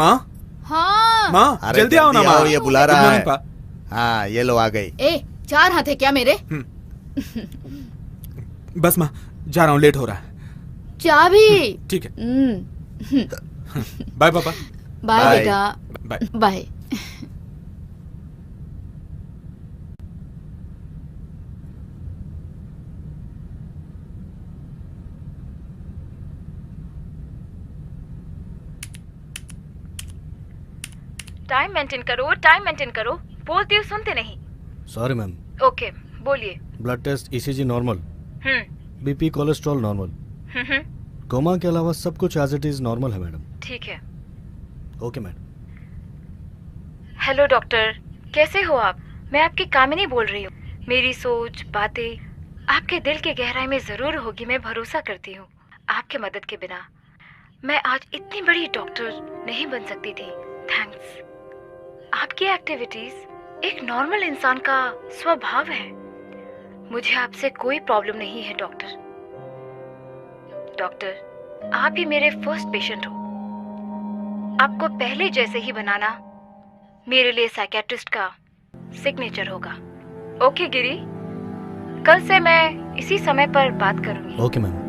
माँ
हाँ
माँ
अरे
जल्दी आओ ना माँ,
ये बुला
Good
रहा
morning,
है।
पा।
हाँ ये लो आ गई।
ए 4 हाथ है क्या मेरे?
बस माँ जा रहा हूँ, लेट हो रहा है।
चाबी।
ठीक है,
हम्म,
बाय पापा।
बाय बेटा।
बाय।
बाय।
टाइम मेंटेन करो, टाइम मेंटेन करो। बोलती हूँ सुनते नहीं।
Sorry ma'am.
ओके बोलिए।
Blood test ECG normal, BP cholesterol normal, coma के अलावा सब कुछ एज इट इज नॉर्मल है मैडम।
ठीक है।
Okay madam.
हेलो डॉक्टर, कैसे हो आप? मैं आपकी कामिनी बोल रही हूँ। मेरी सोच बातें आपके दिल के गहराई में जरूर होगी, मैं भरोसा करती हूँ। आपके मदद के बिना मैं आज इतनी बड़ी डॉक्टर नहीं बन सकती थी। थैंक्स। आपकी एक्टिविटीज एक नॉर्मल इंसान का स्वभाव है। मुझे आपसे कोई प्रॉब्लम नहीं है डॉक्टर। डॉक्टर, आप ही मेरे फर्स्ट पेशेंट हो। आपको पहले जैसे ही बनाना मेरे लिए साइकियाट्रिस्ट का सिग्नेचर होगा। ओके गिरी, कल से मैं इसी समय पर बात करूंगी।
Okay ma'am.